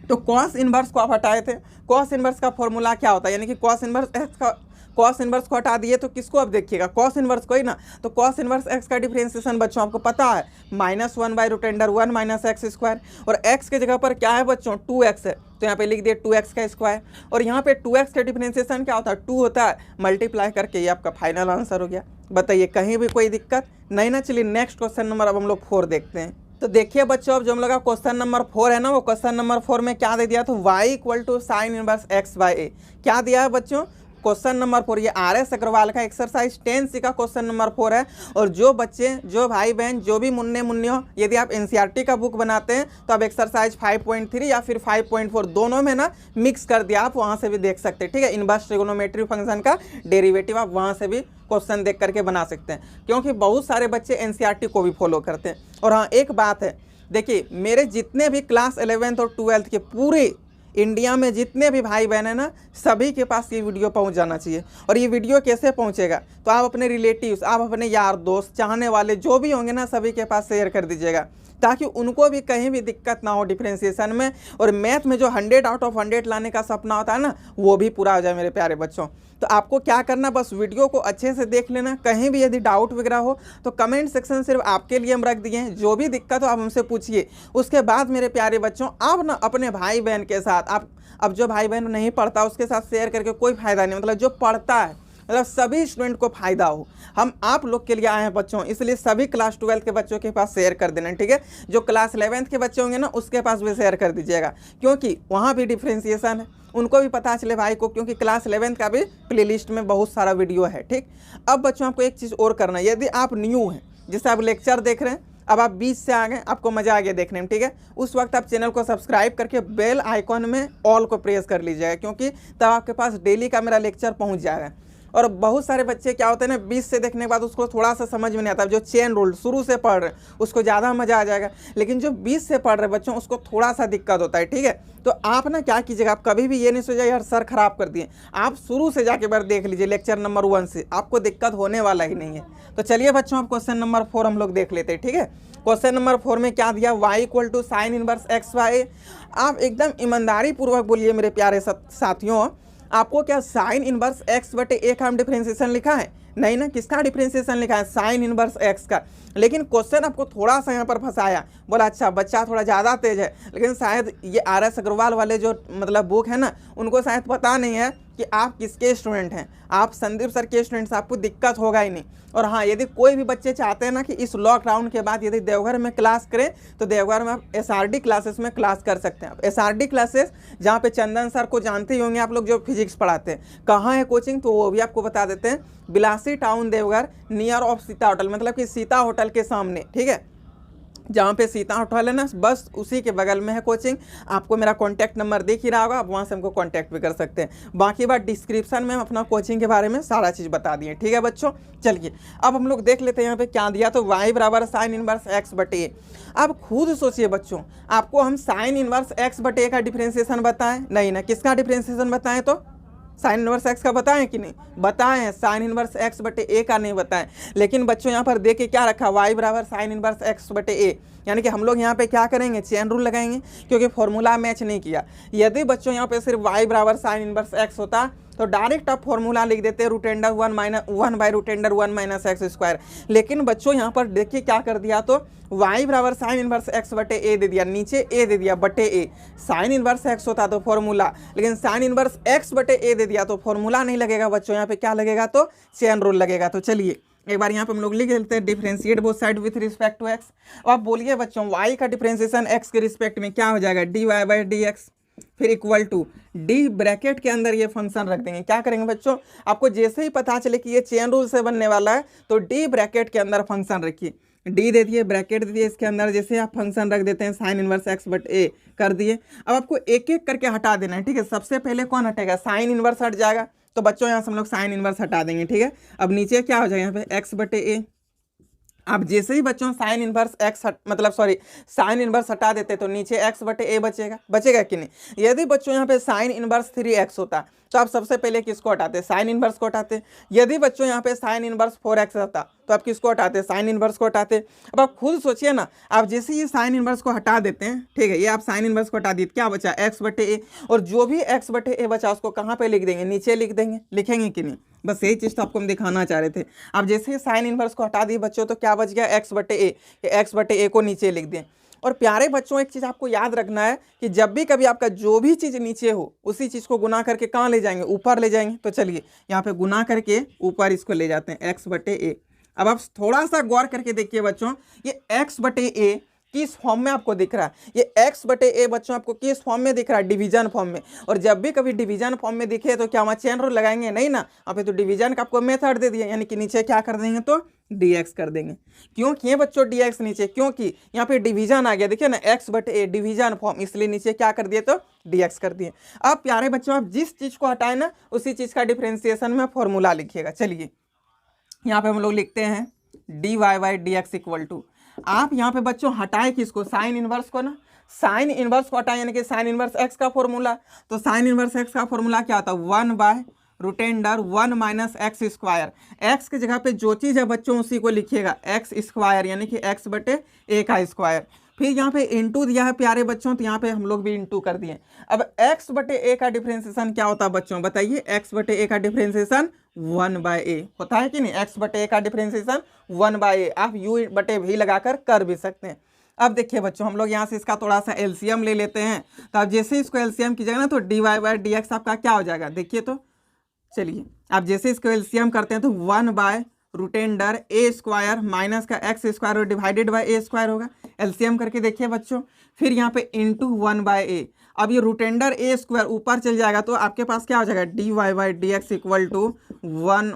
तो cos इनवर्स को आप हटाए थे, cos इनवर्स का फॉर्मूला क्या होता है, यानी कि cos इनवर्स x का, cos इनवर्स को हटा दिए तो किसको आप देखिएगा, cos इनवर्स को ही ना। तो cos इनवर्स x का डिफरेंशिएशन बच्चों आपको पता है, -1/√1 माइनस एक्स स्क्वायर, और x के जगह पर क्या है बच्चों, 2x है, तो यहाँ पे लिख दिए 2x का स्क्वायर। और यहाँ पे 2x का डिफरेंशिएशन क्या होता है, 2 होता है, मल्टीप्लाई करके ये आपका फाइनल आंसर हो गया। बताइए कहीं भी कोई दिक्कत नहीं ना। चलिए नेक्स्ट क्वेश्चन नंबर अब हम लोग 4 देखते हैं। तो देखिए बच्चों, अब जो हम लोग का क्वेश्चन नंबर 4 है ना, वो क्वेश्चन नंबर 4 में क्या दे दिया, तो y = sin इनवर्स x/a। क्या दिया है बच्चों, क्वेश्चन नंबर 4, ये RS अग्रवाल का एक्सरसाइज 10C का क्वेश्चन नंबर 4 है। और जो बच्चे, जो भाई बहन, जो भी मुन्ने मुन्नी हो, यदि आप NCERT का बुक बनाते हैं तो आप एक्सरसाइज 5.3 या फिर 5.4 दोनों में ना मिक्स कर दिया, आप वहाँ से भी देख सकते हैं। ठीक है, इनवर्स ट्रिग्नोमेट्री फंक्शन का डेरिवेटिव आप वहाँ से भी क्वेश्चन देख करके बना सकते हैं, क्योंकि बहुत सारे बच्चे NCERT को भी फॉलो करते हैं। और हाँ एक बात है, देखिए मेरे जितने भी क्लास 11th और 12th के पूरे इंडिया में जितने भी भाई बहन है ना, सभी के पास ये वीडियो पहुंच जाना चाहिए। और ये वीडियो कैसे पहुंचेगा, तो आप अपने रिलेटिव्स, आप अपने यार दोस्त, चाहने वाले जो भी होंगे ना, सभी के पास शेयर कर दीजिएगा, ताकि उनको भी कहीं भी दिक्कत ना हो डिफरेंशिएशन में। और मैथ में जो 100 आउट ऑफ 100 लाने का सपना होता है ना, वो भी पूरा हो जाए मेरे प्यारे बच्चों। तो आपको क्या करना, बस वीडियो को अच्छे से देख लेना। कहीं भी यदि डाउट वगैरह हो तो कमेंट सेक्शन सिर्फ आपके लिए हम रख दिए हैं, जो भी दिक्कत हो आप हमसे पूछिए। उसके बाद मेरे प्यारे बच्चों, आप ना अपने भाई बहन के साथ, आप अब जो भाई बहन नहीं पढ़ता उसके साथ शेयर करके कोई फायदा नहीं, मतलब जो पढ़ता है, मतलब सभी स्टूडेंट को फायदा हो। हम आप लोग के लिए आए हैं बच्चों, इसलिए सभी क्लास 12 के बच्चों के पास शेयर कर देना। ठीक है, जो क्लास 11th के बच्चे होंगे ना उसके पास भी शेयर कर दीजिएगा, क्योंकि वहाँ भी डिफ्रेंसिएशन है, उनको भी पता चले भाई को, क्योंकि क्लास 11th का भी प्लेलिस्ट में बहुत सारा वीडियो है। ठीक, अब बच्चों आपको एक चीज़ और करना है, यदि आप न्यू हैं, जैसे आप लेक्चर देख रहे हैं, अब आप 20 से आ गए, आपको मज़ा आ गया देखने में, ठीक है, उस वक्त आप चैनल को सब्सक्राइब करके बेल आइकॉन में ऑल को प्रेस कर लीजिएगा, क्योंकि तब आपके पास डेली का मेरा लेक्चर पहुंच जाएगा। और बहुत सारे बच्चे क्या होते हैं ना, 20 से देखने के बाद उसको थोड़ा सा समझ में नहीं आता। जो चेन रूल शुरू से पढ़ रहे हैं उसको ज़्यादा मज़ा आ जाएगा, लेकिन जो 20 से पढ़ रहे बच्चों उसको थोड़ा सा दिक्कत होता है। ठीक है, तो आप ना क्या कीजिएगा, आप कभी भी ये नहीं सोचिए यार सर खराब कर दिए, आप शुरू से जाके बार देख लीजिए लेक्चर नंबर 1 से, आपको दिक्कत होने वाला ही नहीं है। तो चलिए बच्चों, आप क्वेश्चन नंबर 4 हम लोग देख लेते हैं। ठीक है, क्वेश्चन नंबर 4 में क्या दिया, y = sin इनवर्स x/a। आप एकदम ईमानदारी पूर्वक बोलिए मेरे प्यारे साथियों, आपको क्या साइन इनवर्स x/a का हम डिफरेंशिएशन लिखा है? नहीं ना, किसका डिफरेंशिएशन लिखा है, साइन इनवर्स x का। लेकिन क्वेश्चन आपको थोड़ा सा यहाँ पर फंसाया, बोला अच्छा बच्चा थोड़ा ज़्यादा तेज है, लेकिन शायद ये RS अग्रवाल वाले जो मतलब बुक है ना, उनको शायद पता नहीं है कि आप किसके स्टूडेंट हैं। आप संदीप सर के स्टूडेंट्स, आपको दिक्कत होगा ही नहीं। और हाँ, यदि कोई भी बच्चे चाहते हैं ना कि इस लॉकडाउन के बाद यदि देवघर में क्लास करें, तो देवघर में आप SRD क्लासेस में क्लास कर सकते हैं। आप SRD क्लासेस, जहाँ पे चंदन सर को जानते ही होंगे आप लोग, जो फिजिक्स पढ़ाते हैं, कहाँ है कोचिंग, तो वो भी आपको बता देते हैं। Bilasi town Deoghar, near of Sita hotel, मतलब कि सीता होटल के सामने। ठीक है, जहाँ पे सीता होटल है ना, बस उसी के बगल में है कोचिंग। आपको मेरा कॉन्टैक्ट नंबर दिख ही रहा होगा, आप वहाँ से हमको कॉन्टैक्ट भी कर सकते हैं। बाकी बात डिस्क्रिप्शन में हम अपना कोचिंग के बारे में सारा चीज़ बता दिए। ठीक है बच्चों, चलिए अब हम लोग देख लेते हैं यहाँ पे क्या दिया, तो y = sin इनवर्स x/a। अब खुद सोचिए बच्चों, आपको हम साइन इनवर्स x/a का डिफरेंशिएशन बताएं? नहीं ना, किसका डिफरेंशिएशन बताएं, तो साइन इनवर्स x का बताएं कि नहीं बताएं, साइन इनवर्स x/a का नहीं बताएं। लेकिन बच्चों यहाँ पर देखिए क्या रखा, y = sin इनवर्स x/a, यानी कि हम लोग यहाँ पे क्या करेंगे, चेन रूल लगाएंगे, क्योंकि फॉर्मूला मैच नहीं किया। यदि बच्चों यहाँ पे सिर्फ y = sin इनवर्स x होता तो डायरेक्ट आप फॉर्मूला लिख देते √1 - x स्क्वायर। लेकिन बच्चों यहाँ पर देखिए क्या कर दिया, तो y = sin इनवर्स x/a दे दिया, नीचे a दे दिया बटे a। साइन इनवर्स x होता तो फॉर्मूला, लेकिन साइन इनवर्स x/a दे दिया तो फॉर्मूला नहीं लगेगा बच्चों, यहाँ पे क्या लगेगा, तो चेन रूल लगेगा। तो चलिए एक बार यहाँ पे हम लोग लिख लेते हैं differentiate both side with respect to x. अब आप बोलिए बच्चों y का डिफरेंशिएशन x के रिस्पेक्ट में क्या हो जाएगा, dy बाई डी एक्स, फिर इक्वल टू डी ब्रैकेट के अंदर ये फंक्शन रख देंगे। क्या करेंगे बच्चों, आपको जैसे ही पता चले कि ये चेन रूल से बनने वाला है तो डी ब्रैकेट के अंदर फंक्शन रखिए, डी दे दिए, ब्रैकेट दे दिए, इसके अंदर जैसे आप फंक्शन रख देते हैं साइन इनवर्स एक्स बट ए कर दिए। अब आपको एक एक करके हटा देना है, ठीक है। सबसे पहले कौन हटेगा, साइन इनवर्स हट जाएगा, तो बच्चों यहाँ से हम लोग साइन इनवर्स हटा देंगे, ठीक है। अब नीचे क्या हो जाएगा, यहाँ पे एक्स बटे ए। अब जैसे ही बच्चों sign inverse x sine inverse हटा देते तो नीचे एक्स बटे ए बचेगा कि नहीं। यदि बच्चों यहाँ पे साइन इनवर्स 3x होता तो आप सबसे पहले किसको हटाते, साइन इनवर्स को हटाते। यदि बच्चों यहाँ पे साइन इनवर्स 4x होता तो आप किसको हटाते, साइन इनवर्स को हटाते। अब आप खुद सोचिए ना, आप जैसे ये साइन इनवर्स को हटा देते हैं, ठीक है, ये आप साइन इनवर्स को हटा दिए, क्या बचा, एक्स बटे ए। और जो भी एक्स बटे ए बचा उसको कहाँ पे लिख देंगे, नीचे लिख देंगे, लिखेंगे कि नहीं। बस यही चीज़ तो आपको हम दिखाना चाह रहे थे। आप जैसे ही साइन इनवर्स को हटा दिए बच्चों तो क्या बच गया, एक्स बटे ए, एक्स बटे ए को नीचे लिख दें। और प्यारे बच्चों एक चीज़ आपको याद रखना है कि जब भी कभी आपका जो भी चीज़ नीचे हो उसी चीज़ को गुना करके कहाँ ले जाएंगे, ऊपर ले जाएंगे। तो चलिए यहाँ पे गुना करके ऊपर इसको ले जाते हैं, एक्स बटे ए। अब आप थोड़ा सा गौर करके देखिए बच्चों, ये एक्स बटे ए किस फॉर्म में आपको दिख रहा है, ये एक्स बटे ए बच्चों आपको किस फॉर्म में दिख रहा है, डिवीजन फॉर्म में। और जब भी कभी डिवीजन फॉर्म में दिखे तो क्या वहाँ चेन रूल लगाएंगे, नहीं ना। आप तो डिवीजन का आपको मेथड दे दिया, यानी कि नीचे क्या कर देंगे, तो dx कर देंगे। क्यों किए बच्चों dx नीचे, क्योंकि यहाँ पे डिवीजन आ गया, देखिए ना, एक्स बटे ए डिवीजन फॉर्म, इसलिए नीचे क्या कर दिए, तो dx कर दिए। अब प्यारे बच्चों आप जिस चीज़ को हटाए ना उसी चीज़ का डिफ्रेंसिएशन में फॉर्मूला लिखिएगा। चलिए यहाँ पे हम लोग लिखते हैं dy by d x equal to, आप यहाँ पे बच्चों हटाए किसको, साइन इनवर्स को ना, साइन इनवर्स को हटाए यानी कि साइन इनवर्स एक्स का फॉर्मूला। तो साइन इनवर्स एक्स का फॉर्मूला क्या होता है, 1/√1 माइनस एक्स स्क्वायर। एक्स की जगह पे जो चीज़ है बच्चों उसी को लिखिएगा, एक्स स्क्वायर यानी कि एक्स बटे ए का स्क्वायर। फिर यहाँ पे इंटू दिया है प्यारे बच्चों, तो यहाँ पे हम लोग भी इंटू कर दिए। अब एक्स बटे ए का डिफ्रेंसिएशन क्या होता है बच्चों, बताइए, एक्स बटे ए का डिफ्रेंसिएशन 1/a होता है कि नहीं। एक्स बटे ए का डिफ्रेंसिएशन 1/a, आप यू बटे भी लगाकर कर भी सकते हैं। अब देखिए बच्चों हम लोग यहाँ से इसका थोड़ा सा एलसीएम ले लेते हैं। तो अब जैसे इसको एलसीएम कीजिएगा ना तो dy बाई डी एक्स आपका क्या हो जाएगा, देखिए तो। चलिए आप जैसे इसको एलसीएम करते हैं तो 1/√a स्क्वायर माइनस का एक्स स्क्वायर और डिवाइडेड बाई ए स्क्वायर होगा। एलसीएम करके देखिए बच्चों, फिर यहाँ पे इंटू 1/a। अब ये रूटेंडर ए स्क्वायर ऊपर चल जाएगा तो आपके पास क्या हो जाएगा, dy by d x equal to 1।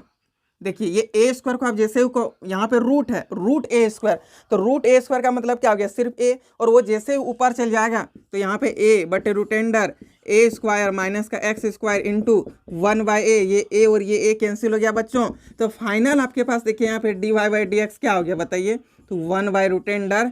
देखिए ये ए स्क्वायर को आप जैसे को यहाँ पे रूट है, रूट ए स्क्वायर, तो रूट ए स्क्वायर का मतलब क्या हो गया, सिर्फ ए। और वो जैसे ऊपर चल जाएगा तो यहाँ पे ए बटे रूटेंडर ए स्क्वायर माइनस का एक्स स्क्वायर इंटू 1/a, ये ए और ये ए कैंसिल हो गया बच्चों। तो फाइनल आपके पास देखिए यहाँ पे dy बाई डी एक्स क्या हो गया बताइए, तो 1/√a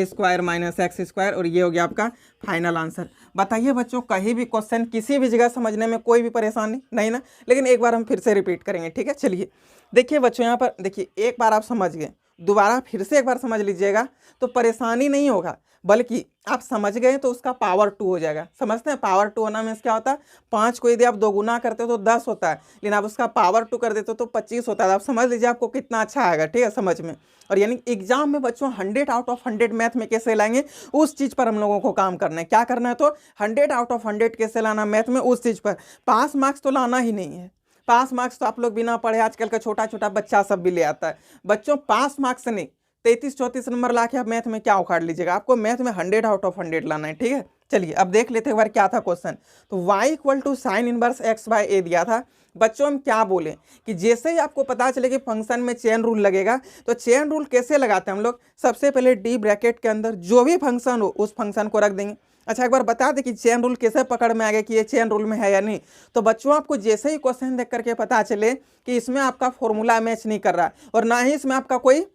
square minus x square, और ये हो गया आपका फाइनल आंसर। बताइए बच्चों कहीं भी क्वेश्चन किसी भी जगह समझने में कोई भी परेशानी नहीं ना, लेकिन एक बार हम फिर से रिपीट करेंगे, ठीक है। चलिए देखिए बच्चों यहाँ पर देखिए, एक बार आप समझ गए, दोबारा फिर से एक बार समझ लीजिएगा तो परेशानी नहीं होगा, बल्कि आप समझ गए तो उसका पावर 2 हो जाएगा। समझते हैं, पावर 2 होना मीन्स क्या होता है, 5 को यदि आप दोगुना करते हो तो 10 होता है, लेकिन आप उसका पावर 2 कर देते हो तो 25 होता है। आप समझ लीजिए आपको कितना अच्छा आएगा, ठीक है, समझ में। और यानी एग्जाम में बच्चों 100 आउट ऑफ 100 मैथ में कैसे लाएंगे, उस चीज़ पर हम लोगों को काम करना है। क्या करना है, तो 100 आउट ऑफ 100 कैसे लाना मैथ में, उस चीज़ पर। पास मार्क्स तो लाना ही नहीं है, पास मार्क्स तो आप लोग बिना पढ़े आजकल का छोटा छोटा बच्चा सब भी ले आता है। बच्चों पास मार्क्स नहीं, 33-34 नंबर ला के आप मैथ में क्या उखाड़ लीजिएगा, आपको मैथ में 100 आउट ऑफ 100 लाना है, ठीक है। चलिए अब देख लेते हैं एक बार क्या था क्वेश्चन। तो y equal to sine inverse x by a दिया था। बच्चों हम क्या बोले कि जैसे ही आपको पता चले कि फंक्शन में चेन रूल लगेगा तो चेन रूल कैसे लगाते हैं हम लोग, सबसे पहले डी ब्रैकेट के अंदर जो भी फंक्शन हो उस फंक्शन को रख देंगे। अच्छा एक बार बता दें कि चेन रूल कैसे पकड़ में आ गया कि ये चेन रूल में है या नहीं। तो बच्चों आपको जैसे ही क्वेश्चन देख करके पता चले कि इसमें आपका फॉर्मूला मैच नहीं कर रहा और ना ही इसमें आपका कोई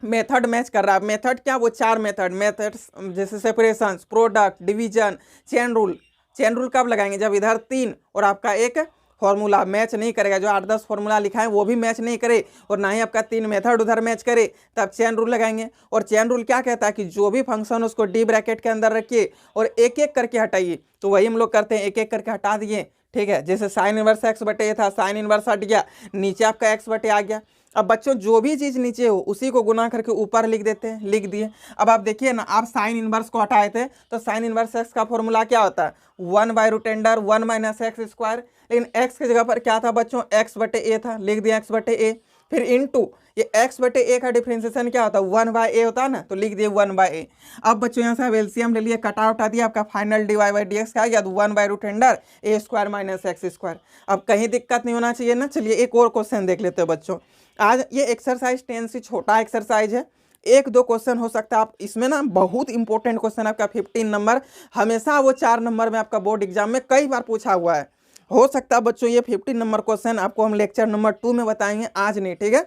मेथड मैच कर रहा है। मेथड क्या, वो 4 मेथड्स जैसे separation, product, division, chain rule. Chain rule कब लगाएंगे, जब इधर 3 और आपका एक फॉर्मूला मैच नहीं करेगा, जो 8-10 फॉर्मूला लिखा है वो भी मैच नहीं करे और ना ही आपका 3 मेथड उधर मैच करे, तब चेन रूल लगाएंगे। और चेन रूल क्या कहता है कि जो भी फंक्शन उसको डी ब्रैकेट के अंदर रखिए और एक एक करके हटाइए। तो वही हम लोग करते हैं, एक एक करके हटा दिए, ठीक है। जैसे साइन इनवर्स एक्स बटे ए था, साइन इनवर्स हट गया, नीचे आपका एक्स बटे आ गया। अब बच्चों जो भी चीज़ नीचे हो उसी को गुना करके ऊपर लिख देते हैं, लिख दिए। अब आप देखिए ना, आप साइन इनवर्स को हटाए थे तो साइन इनवर्स एक्स का फॉर्मूला क्या होता है, 1/√1 माइनस एक्स स्क्वायर। लेकिन एक्स की जगह पर क्या था बच्चों, एक्स बटे ए था, लिख दिया एक्स बटे ए। फिर इनटू ये x बटे a का डिफरेंशिएशन क्या होता है 1/a होता है ना, तो लिख दिए 1/a। अब बच्चों यहाँ से अब एलसीएम ले लिए, कटा उठा दिया, आपका फाइनल dy/dx क्या आ गया, 1/√a² माइनस x²। अब कहीं दिक्कत नहीं होना चाहिए ना। चलिए एक और क्वेश्चन देख लेते हैं बच्चों। आज ये एक्सरसाइज 10 से छोटा एक्सरसाइज है, एक दो क्वेश्चन हो सकता है आप इसमें ना, बहुत इंपॉर्टेंट क्वेश्चन आपका 15 नंबर, हमेशा वो 4 नंबर में आपका बोर्ड एग्जाम में कई बार पूछा हुआ है। हो सकता है बच्चों ये 15 नंबर क्वेश्चन आपको हम लेक्चर नंबर 2 में बताएंगे, आज नहीं, ठीक है।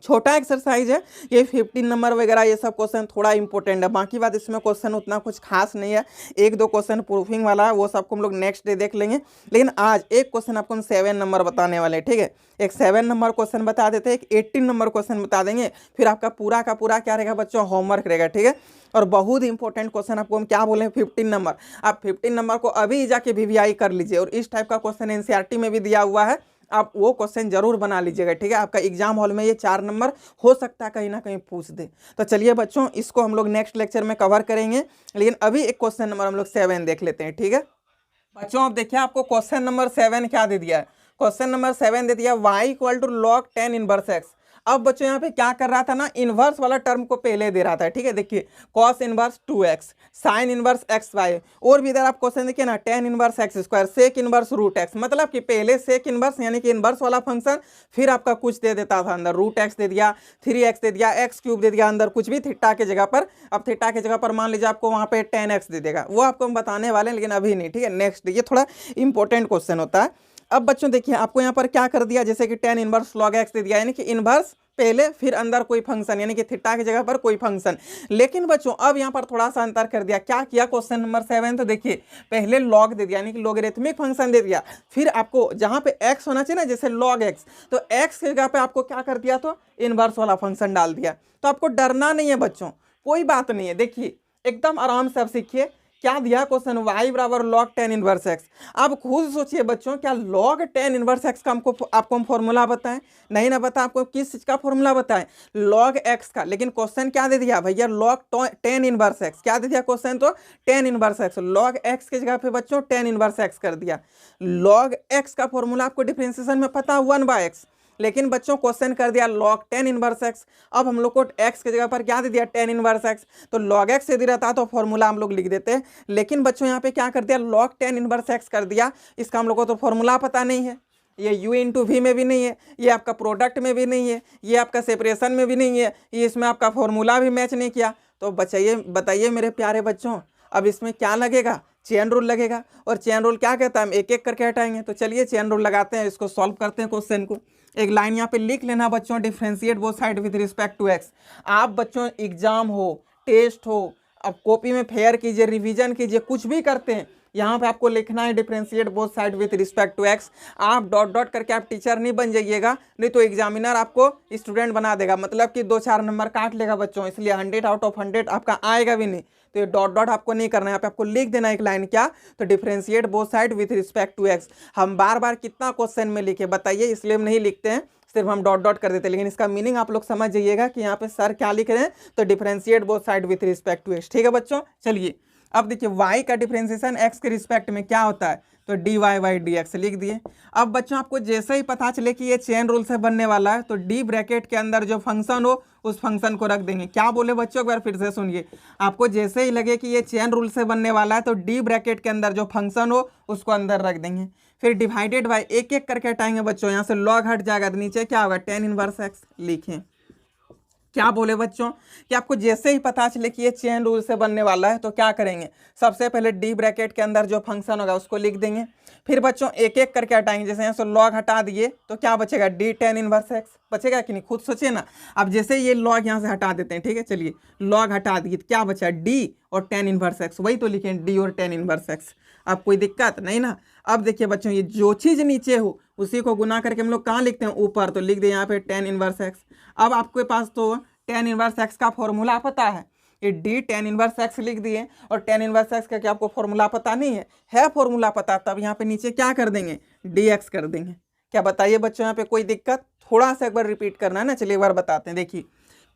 छोटा एक्सरसाइज है ये, 15 नंबर वगैरह ये सब क्वेश्चन थोड़ा इंपॉर्टेंट है, बाकी बात इसमें क्वेश्चन उतना कुछ खास नहीं है। एक दो क्वेश्चन प्रूफिंग वाला है, वो सबको हम लोग नेक्स्ट डे देख लेंगे। लेकिन आज एक क्वेश्चन आपको हम 7 नंबर बताने वाले हैं, ठीक है। एक 7 नंबर क्वेश्चन बता देते हैं, एक 18 नंबर क्वेश्चन बता देंगे, फिर आपका पूरा का पूरा क्या रहेगा बच्चों, होमवर्क रहेगा, ठीक है। और बहुत इंपॉर्टेंट क्वेश्चन आपको हम क्या बोले, 15 नंबर। आप 15 नंबर को अभी जाके वीवीआई कर लीजिए, और इस टाइप का क्वेश्चन एनसीईआरटी में भी दिया हुआ है, आप वो क्वेश्चन जरूर बना लीजिएगा, ठीक है। आपका एग्जाम हॉल में ये 4 नंबर हो सकता है कहीं ना कहीं पूछ दे। तो चलिए बच्चों, इसको हम लोग नेक्स्ट लेक्चर में कवर करेंगे, लेकिन अभी एक क्वेश्चन नंबर हम लोग 7 देख लेते हैं, ठीक है। बच्चों अब देखिए आपको क्वेश्चन नंबर 7 क्या दे दिया है। क्वेश्चन नंबर 7 दे दिया y = log 10 इनवर्स x। अब बच्चों यहाँ पे क्या कर रहा था ना, इनवर्स वाला टर्म को पहले दे रहा था, ठीक है। देखिए cos inverse 2x, sine inverse xy, और भी इधर आप क्वेश्चन देखिए ना, tan inverse x², sec inverse √x, मतलब कि पहले सेक इनवर्स यानी कि इनवर्स वाला फंक्शन, फिर आपका कुछ दे देता था अंदर, √x दे दिया, 3x दे दिया, x³ दे दिया अंदर, कुछ भी थीटा के जगह पर। अब थीटा के जगह पर मान लीजिए आपको वहाँ पे tan x दे देगा, वो आपको हम बताने वाले हैं, लेकिन अभी नहीं, ठीक है। नेक्स्ट, ये थोड़ा इंपॉर्टेंट क्वेश्चन होता है। अब बच्चों देखिए आपको यहाँ पर क्या कर दिया, जैसे कि tan इनवर्स log x दे दिया, यानी कि इनवर्स पहले फिर अंदर कोई फंक्शन, यानी कि थीटा की जगह पर कोई फंक्शन। लेकिन बच्चों अब यहाँ पर थोड़ा सा अंतर कर दिया। क्या किया क्वेश्चन नंबर 7, तो देखिए पहले लॉग दे दिया, यानी कि लोगरिथमिक फंक्शन दे दिया, फिर आपको जहाँ पे x होना चाहिए ना, जैसे log x, तो x की जगह पे आपको क्या कर दिया, तो इनवर्स वाला फंक्शन डाल दिया। तो आपको डरना नहीं है बच्चों, कोई बात नहीं है। देखिए एकदम आराम से आप सीखिए। क्या दिया question, y = log 10 inverse x। आप खुद सोचिए बच्चों, क्या log 10 इनवर्स x का आपको हम फॉर्मूला बताएं? नहीं ना बता, आपको किस चीज का फॉर्मूला बताएं, log x का। लेकिन क्वेश्चन क्या दे दिया भैया, log 10 इनवर्स x। क्या दे दिया क्वेश्चन, तो 10 इनवर्स x, log x की जगह पे बच्चों 10 इनवर्स x कर दिया। log x का फॉर्मूला आपको डिफरेंशिएशन में पता 1/x, लेकिन बच्चों क्वेश्चन कर दिया log 10 इनवर्स x। अब हम लोग को x की जगह पर क्या दे दिया, 10 इनवर्स x, तो log x से दे रहता तो फॉर्मूला हम लोग लिख देते। लेकिन बच्चों यहाँ पे क्या कर दिया, log 10 इनवर्स x कर दिया, इसका हम लोग को तो फॉर्मूला पता नहीं है। ये u × v में भी नहीं है, ये आपका प्रोडक्ट में भी नहीं है, ये आपका सेपरेशन में भी नहीं है, ये इसमें आपका फॉर्मूला भी मैच नहीं किया। तो बताइए मेरे प्यारे बच्चों, अब इसमें क्या लगेगा, चेन रूल लगेगा। और चेन रूल क्या कहता है, हम एक एक करके हटाएंगे। तो चलिए चेन रूल लगाते हैं, इसको सॉल्व करते हैं क्वेश्चन को। एक लाइन यहाँ पे लिख लेना बच्चों, differentiate both side with respect to x. आप बच्चों एग्जाम हो, टेस्ट हो, अब कॉपी में फेयर कीजिए, रिवीजन कीजिए, कुछ भी करते हैं, यहाँ पे आपको लिखना है differentiate both side with respect to x. आप डॉट डॉट करके आप टीचर नहीं बन जाइएगा, नहीं तो एग्जामिनर आपको स्टूडेंट बना देगा, मतलब कि 2-4 नंबर काट लेगा बच्चों। इसलिए 100 आउट ऑफ 100 आपका आएगा भी नहीं। तो ये डॉट डॉट आपको नहीं करना है, यहाँ पे आपको लिख देना एक लाइन, क्या, तो differentiate both side with respect to x. हम बार बार कितना क्वेश्चन में लिखे बताइए, इसलिए हम नहीं लिखते हैं, सिर्फ हम डॉट डॉट कर देते हैं। लेकिन इसका मीनिंग आप लोग समझ जाइएगा कि यहाँ पे सर क्या लिख रहे हैं, तो differentiate both side with respect to x, ठीक है बच्चों। चलिए अब देखिए y का डिफरेंशिएशन x के रिस्पेक्ट में क्या होता है, तो dy/dx लिख दिए। अब बच्चों आपको जैसे ही पता चले कि ये चेन रूल से बनने वाला है, तो डी ब्रैकेट के अंदर जो फंक्शन हो उस फंक्शन को रख देंगे। क्या बोले बच्चों, एक बार फिर से सुनिए। आपको जैसे ही लगे कि ये चेन रूल से बनने वाला है, तो डी ब्रैकेट के अंदर जो फंक्शन हो उसको अंदर रख देंगे। फिर डिवाइडेड बाय, एक एक करके हटाएंगे बच्चों, यहाँ से लॉग हट जाएगा, तो नीचे क्या होगा, 10 इनवर्स x लिखें। क्या बोले बच्चों कि आपको जैसे ही पता चले कि ये चेन रूल से बनने वाला है, तो क्या करेंगे, सबसे पहले डी ब्रैकेट के अंदर जो फंक्शन होगा उसको लिख देंगे। फिर बच्चों एक एक करके हटाएंगे, जैसे यहाँ से लॉग हटा दिए तो क्या बचेगा, डी 10 इनवर्स x बचेगा कि नहीं, खुद सोचिए ना। अब जैसे ये लॉग यहाँ से हटा देते हैं, ठीक है, चलिए लॉग हटा दिए तो क्या बचा, डी और 10 इनवर्स x, वही तो लिखें, डी और 10 इनवर्स x। अब कोई दिक्कत नहीं ना। अब देखिए बच्चों, ये जो चीज़ नीचे हो उसी को गुना करके हम लोग कहाँ लिखते हैं, ऊपर, तो लिख दे यहाँ पे 10 इनवर्स x। अब आपके पास तो 10 इनवर्स x का फॉर्मूला पता है, ये डी 10 इनवर्स x लिख दिए, और 10 इनवर्स x का क्या आपको फॉर्मूला पता नहीं है फॉर्मूला पता, तब यहाँ पे नीचे क्या कर देंगे, dx कर देंगे। क्या बताइए बच्चों, यहाँ पे कोई दिक्कत, थोड़ा सा एक बार रिपीट करना है ना। चलिए एक बार बताते हैं, देखिए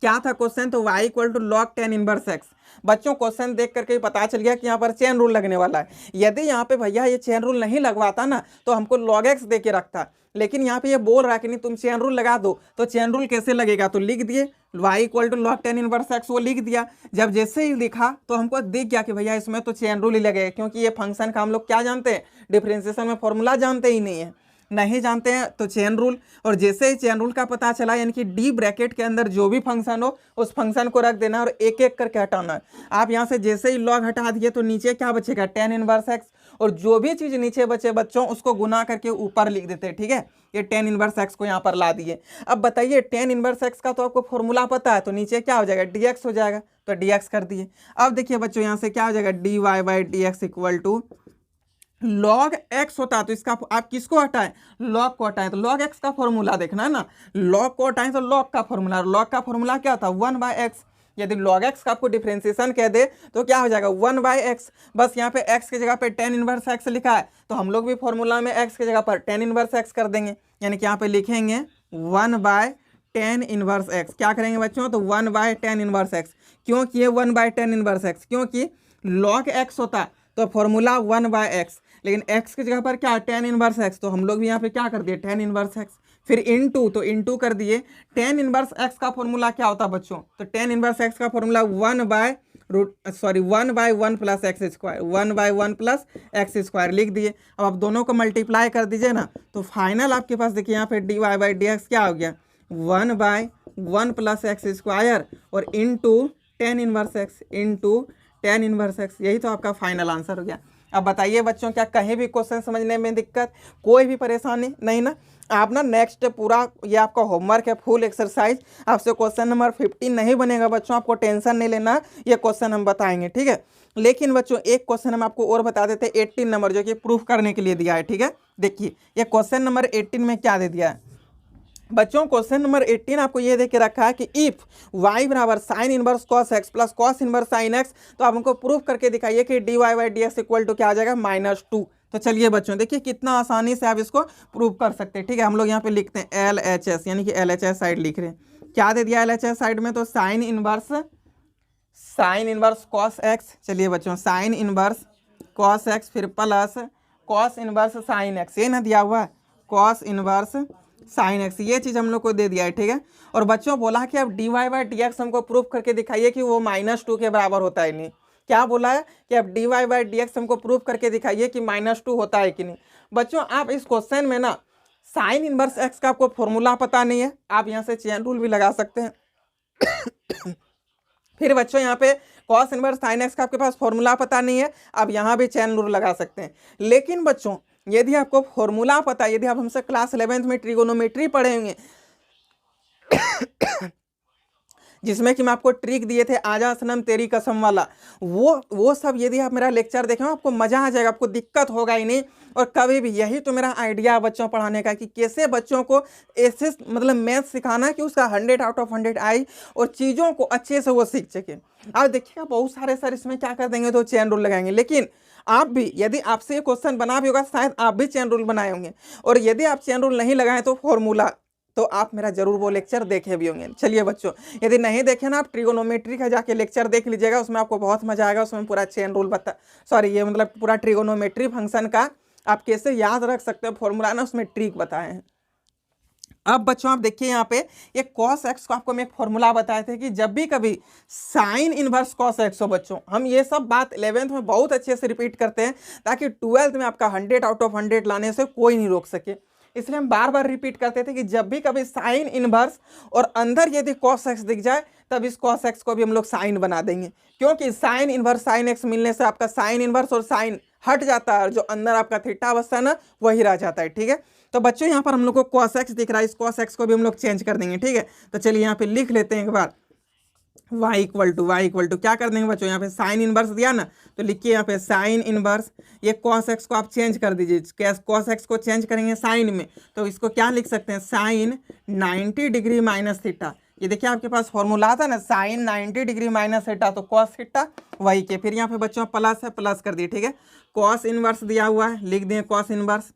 क्या था क्वेश्चन, तो y equal to log ten inverse x. बच्चों क्वेश्चन देख करके पता चल गया कि यहाँ पर चेन रूल लगने वाला है। यदि यहाँ पे भैया ये चेन रूल नहीं लगवाता ना तो हमको लॉग एक्स दे के रखता, लेकिन यहाँ पे ये बोल रहा है कि नहीं तुम चेन रूल लगा दो, तो चेन रूल कैसे लगेगा, तो लिख दिए y equal to log ten inverse x, वो लिख दिया। जब जैसे ही लिखा तो हमको दिख गया कि भैया इसमें तो चेन रूल ही लगेगा, क्योंकि ये फंक्शन का हम लोग क्या जानते हैं, डिफरेंशिएशन में फॉर्मूला जानते ही नहीं जानते हैं तो चेन रूल। और जैसे ही चेन रूल का पता चला, यानी कि डी ब्रैकेट के अंदर जो भी फंक्शन हो उस फंक्शन को रख देना और एक एक करके हटाना है। आप यहाँ से जैसे ही लॉग हटा दिए तो नीचे क्या बचेगा, टेन इनवर्स एक्स, और जो भी चीज़ नीचे बचे बच्चों उसको गुना करके ऊपर लिख देते हैं। ठीक है, ये टेन इनवर्स एक्स को यहाँ पर ला दिए। अब बताइए टेन इनवर्स एक्स का तो आपको फॉर्मूला पता है, तो नीचे क्या हो जाएगा, डी एक्स हो जाएगा, तो डी एक्स कर दिए। अब देखिए बच्चों यहाँ से क्या हो जाएगा, d y by d x equal to log x होता है, तो इसका आप किसको हटाएं, लॉग को हटाएं, तो लॉग एक्स का फॉर्मूला देखना है ना, लॉग को हटाएं तो लॉग का फॉर्मूला, लॉग का फॉर्मूला क्या था, वन बाय एक्स। यदि लॉग एक्स का आपको डिफरेंशिएशन कह दे तो क्या हो जाएगा, वन बाय एक्स। बस यहाँ पे एक्स की जगह पे टेन इनवर्स एक्स लिखा है, तो हम लोग भी फॉर्मूला में एक्स की जगह पर टेन इनवर्स एक्स कर देंगे, यानी कि यहाँ पे लिखेंगे one by ten inverse x. क्या करेंगे बच्चों, तो one by ten inverse x. क्यों किए one by ten inverse x, क्योंकि लॉग एक्स होता तो फॉर्मूला वन बाय एक्स, लेकिन x की जगह पर क्या, टेन इनवर्स x, तो हम लोग भी यहाँ पे क्या कर दिए, टेन इनवर्स x। फिर इनटू, तो इनटू कर दिए। टेन इनवर्स x का फॉर्मूला क्या होता है बच्चों, तो टेन इनवर्स x का formula one by one plus x square, one by one plus x square लिख दिए। अब आप दोनों को मल्टीप्लाई कर दीजिए ना, तो फाइनल आपके पास देखिए यहाँ पे d y by d x क्या हो गया, one by one plus x square और into tan inverse x, into tan inverse x. यही तो आपका फाइनल आंसर हो गया। अब बताइए बच्चों, क्या कहीं भी क्वेश्चन समझने में दिक्कत, कोई भी परेशानी नहीं ना। आप ना नेक्स्ट पूरा ये आपका होमवर्क है, फुल एक्सरसाइज, आपसे क्वेश्चन नंबर 15 नहीं बनेगा बच्चों, आपको टेंशन नहीं लेना, ये क्वेश्चन हम बताएंगे। ठीक है, लेकिन बच्चों एक क्वेश्चन हम आपको और बता देते हैं, 18 नंबर जो कि प्रूफ करने के लिए दिया है। ठीक है, देखिए ये क्वेश्चन नंबर 18 में क्या दे दिया है बच्चों, क्वेश्चन नंबर 18 आपको ये दे के रखा है कि इफ y बराबर sine inverse cos x plus cos inverse sine x, तो आप हमको प्रूफ करके दिखाइए कि d y by d x equal to क्या आ जाएगा, -2। तो चलिए बच्चों देखिए कितना आसानी से आप इसको प्रूव कर सकते हैं। ठीक है, हम लोग यहाँ पे लिखते हैं LHS, यानी कि LHS साइड लिख रहे हैं। क्या दे दिया LHS साइड में, तो साइन इनवर्स कॉस एक्स। चलिए बच्चों, साइन इनवर्स कॉस एक्स फिर plus cos inverse sine x, ये ना दिया हुआ है, कॉस इनवर्स साइन एक्स, ये चीज़ हम लोग को दे दिया है। ठीक है, और बच्चों बोला कि अब d y by d x हमको प्रूफ करके दिखाइए कि वो -2 के बराबर होता है नहीं। क्या बोला है कि अब d y by d x हमको प्रूफ करके दिखाइए कि -2 होता है कि नहीं। बच्चों आप इस क्वेश्चन में ना साइन इनवर्स एक्स का आपको फॉर्मूला पता नहीं है, आप यहाँ से चेन रूल भी लगा सकते हैं। फिर बच्चों यहाँ पे कॉस इनवर्स साइन एक्स का आपके पास फॉर्मूला पता नहीं है, आप यहाँ भी चेन रूल लगा सकते हैं। लेकिन बच्चों यदि आपको फॉर्मूला पता है, यदि आप हमसे क्लास 11th में ट्रिगोनोमेट्री पढ़े होंगे जिसमें कि मैं आपको ट्रिक दिए थे आजा सनम तेरी कसम वाला, वो सब यदि आप मेरा लेक्चर देखें आपको मजा आ जाएगा, आपको दिक्कत होगा ही नहीं। और कभी भी यही तो मेरा आइडिया है बच्चों पढ़ाने का कि कैसे बच्चों को ऐसे मतलब मैथ सिखाना कि उसका 100 आउट ऑफ 100 आए और चीज़ों को अच्छे से वो सीख सके। आप देखिएगा बहुत सारे सर इसमें क्या कर देंगे, तो चेन रूल लगाएंगे, लेकिन आप भी यदि आपसे ये क्वेश्चन बना भी होगा शायद आप भी चेन रूल बनाए होंगे, और यदि आप चेन रूल नहीं लगाएं तो फॉर्मूला, तो आप मेरा जरूर वो लेक्चर देखे भी होंगे। चलिए बच्चों, यदि नहीं देखे ना आप ट्रिगोनोमेट्री का जाके लेक्चर देख लीजिएगा, उसमें आपको बहुत मजा आएगा। उसमें पूरा चेन रूल ये मतलब पूरा ट्रिगोनोमेट्री फंक्शन का आप कैसे याद रख सकते हो फॉर्मूला ना, उसमें ट्रिक बताए हैं। अब बच्चों आप देखिए यहाँ पे ये कॉस एक्स को आपको मैं एक फॉर्मूला बताए थे कि जब भी कभी साइन इनवर्स कॉस एक्स हो, बच्चों हम ये सब बात 11th में बहुत अच्छे से रिपीट करते हैं ताकि 12th में आपका 100 आउट ऑफ 100 लाने से कोई नहीं रोक सके। इसलिए हम बार बार रिपीट करते थे कि जब भी कभी साइन इनवर्स और अंदर यदि कॉस एक्स दिख जाए तब इस कॉस एक्स को भी हम लोग साइन बना देंगे, क्योंकि साइन इनवर्स साइन एक्स मिलने से आपका साइन इनवर्स और साइन हट जाता है और जो अंदर आपका थीटा बचता है ना वही रह जाता है। ठीक है, तो बच्चों यहाँ पर हम लोग को कॉस एक्स दिख रहा है, इस कॉस एक्स को भी हम लोग चेंज कर देंगे। ठीक है, तो चलिए यहाँ पे लिख लेते हैं एक बार, y इक्वल टू क्या कर देंगे बच्चों, यहाँ पे साइन इनवर्स दिया ना, तो लिखिए यहाँ पे साइन इनवर्स, ये कॉस एक्स को आप चेंज कर दीजिए, कॉस एक्स को चेंज करेंगे साइन में, तो इसको क्या लिख सकते हैं, साइन 90 डिग्री माइनस थीटा। ये देखिए आपके पास फॉर्मूला था ना, साइन 90 डिग्री माइनस थीटा, तो कॉस थीटा वही के, फिर यहाँ पे बच्चों प्लस है, प्लस कर दिए। ठीक है, कॉस इनवर्स दिया हुआ है, लिख दिए कॉस इनवर्स।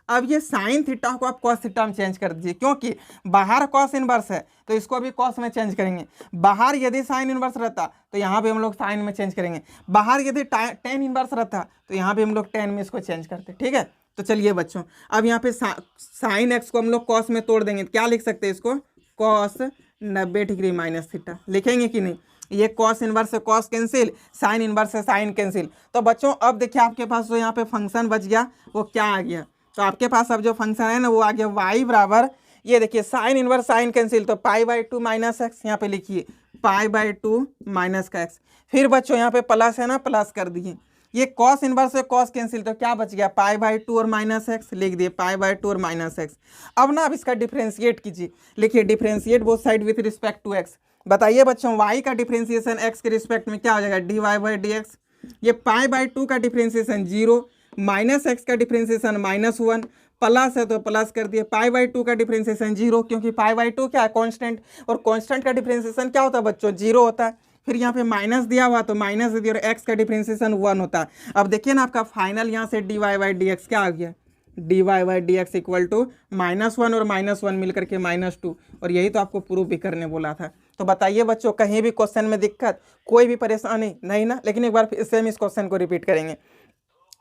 अब ये साइन थीटा को आप कॉस थीटा में चेंज कर दीजिए, क्योंकि बाहर कॉस इनवर्स है तो इसको भी कॉस में चेंज करेंगे। बाहर यदि साइन इनवर्स रहता तो यहाँ भी हम लोग साइन में चेंज करेंगे। बाहर यदि टेन इनवर्स रहता तो यहाँ भी हम लोग टेन में इसको चेंज करते। ठीक है, तो चलिए बच्चों, अब यहाँ पे साइन एक्स को हम लोग कॉस में तोड़ देंगे। क्या लिख सकते हैं इसको? कॉस 90 डिग्री माइनस थीटा लिखेंगे कि नहीं? ये कॉस इनवर्स से कॉस कैंसिल, साइन इनवर्स से साइन कैंसिल। तो बच्चों अब देखिए आपके पास जो यहाँ पे फंक्शन बच गया वो क्या आ गया? तो आपके पास अब जो फंक्शन है ना वो आ गया y बराबर, ये देखिए साइन इनवर्स साइन कैंसिल, तो π/2 माइनस एक्स, यहाँ पे लिखिए π/2 माइनस का एक्स। फिर बच्चों यहाँ पे प्लस है ना, प्लस कर दिए। ये कॉस इनवर्स से कॉस कैंसिल, तो क्या बच गया? π/2 और माइनस एक्स, लिख दिए π/2 और माइनस एक्स। अब ना आप इसका डिफ्रेंशिएट कीजिए, लिखिए differentiate both side with respect to x. बताइए बच्चों y का डिफ्रेंशिएशन x के रिस्पेक्ट में क्या हो जाएगा? dy/dx। ये π/2 का डिफ्रेंशिएशन 0, माइनस एक्स का डिफ्रेंशिएशन -1, प्लस है तो प्लस कर दिए। π/2 का डिफ्रेंशिएशन 0, क्योंकि π/2 क्या है? कांस्टेंट, और कांस्टेंट का डिफ्रेंशिएशन क्या होता है बच्चों? 0 होता है। फिर यहाँ पे माइनस दिया हुआ तो माइनस दे दिया, और एक्स का डिफ्रेंशिएशन 1 होता है। अब देखिए ना आपका फाइनल यहाँ से dy/dx क्या आ गया? dy/dx इक्वल टू -1 और -1 मिलकर के -2, और यही तो आपको प्रूव भी करने बोला था। तो बताइए बच्चों, कहीं भी क्वेश्चन में दिक्कत, कोई भी परेशानी नहीं ना? लेकिन एक बार फिर से हम इस क्वेश्चन को रिपीट करेंगे।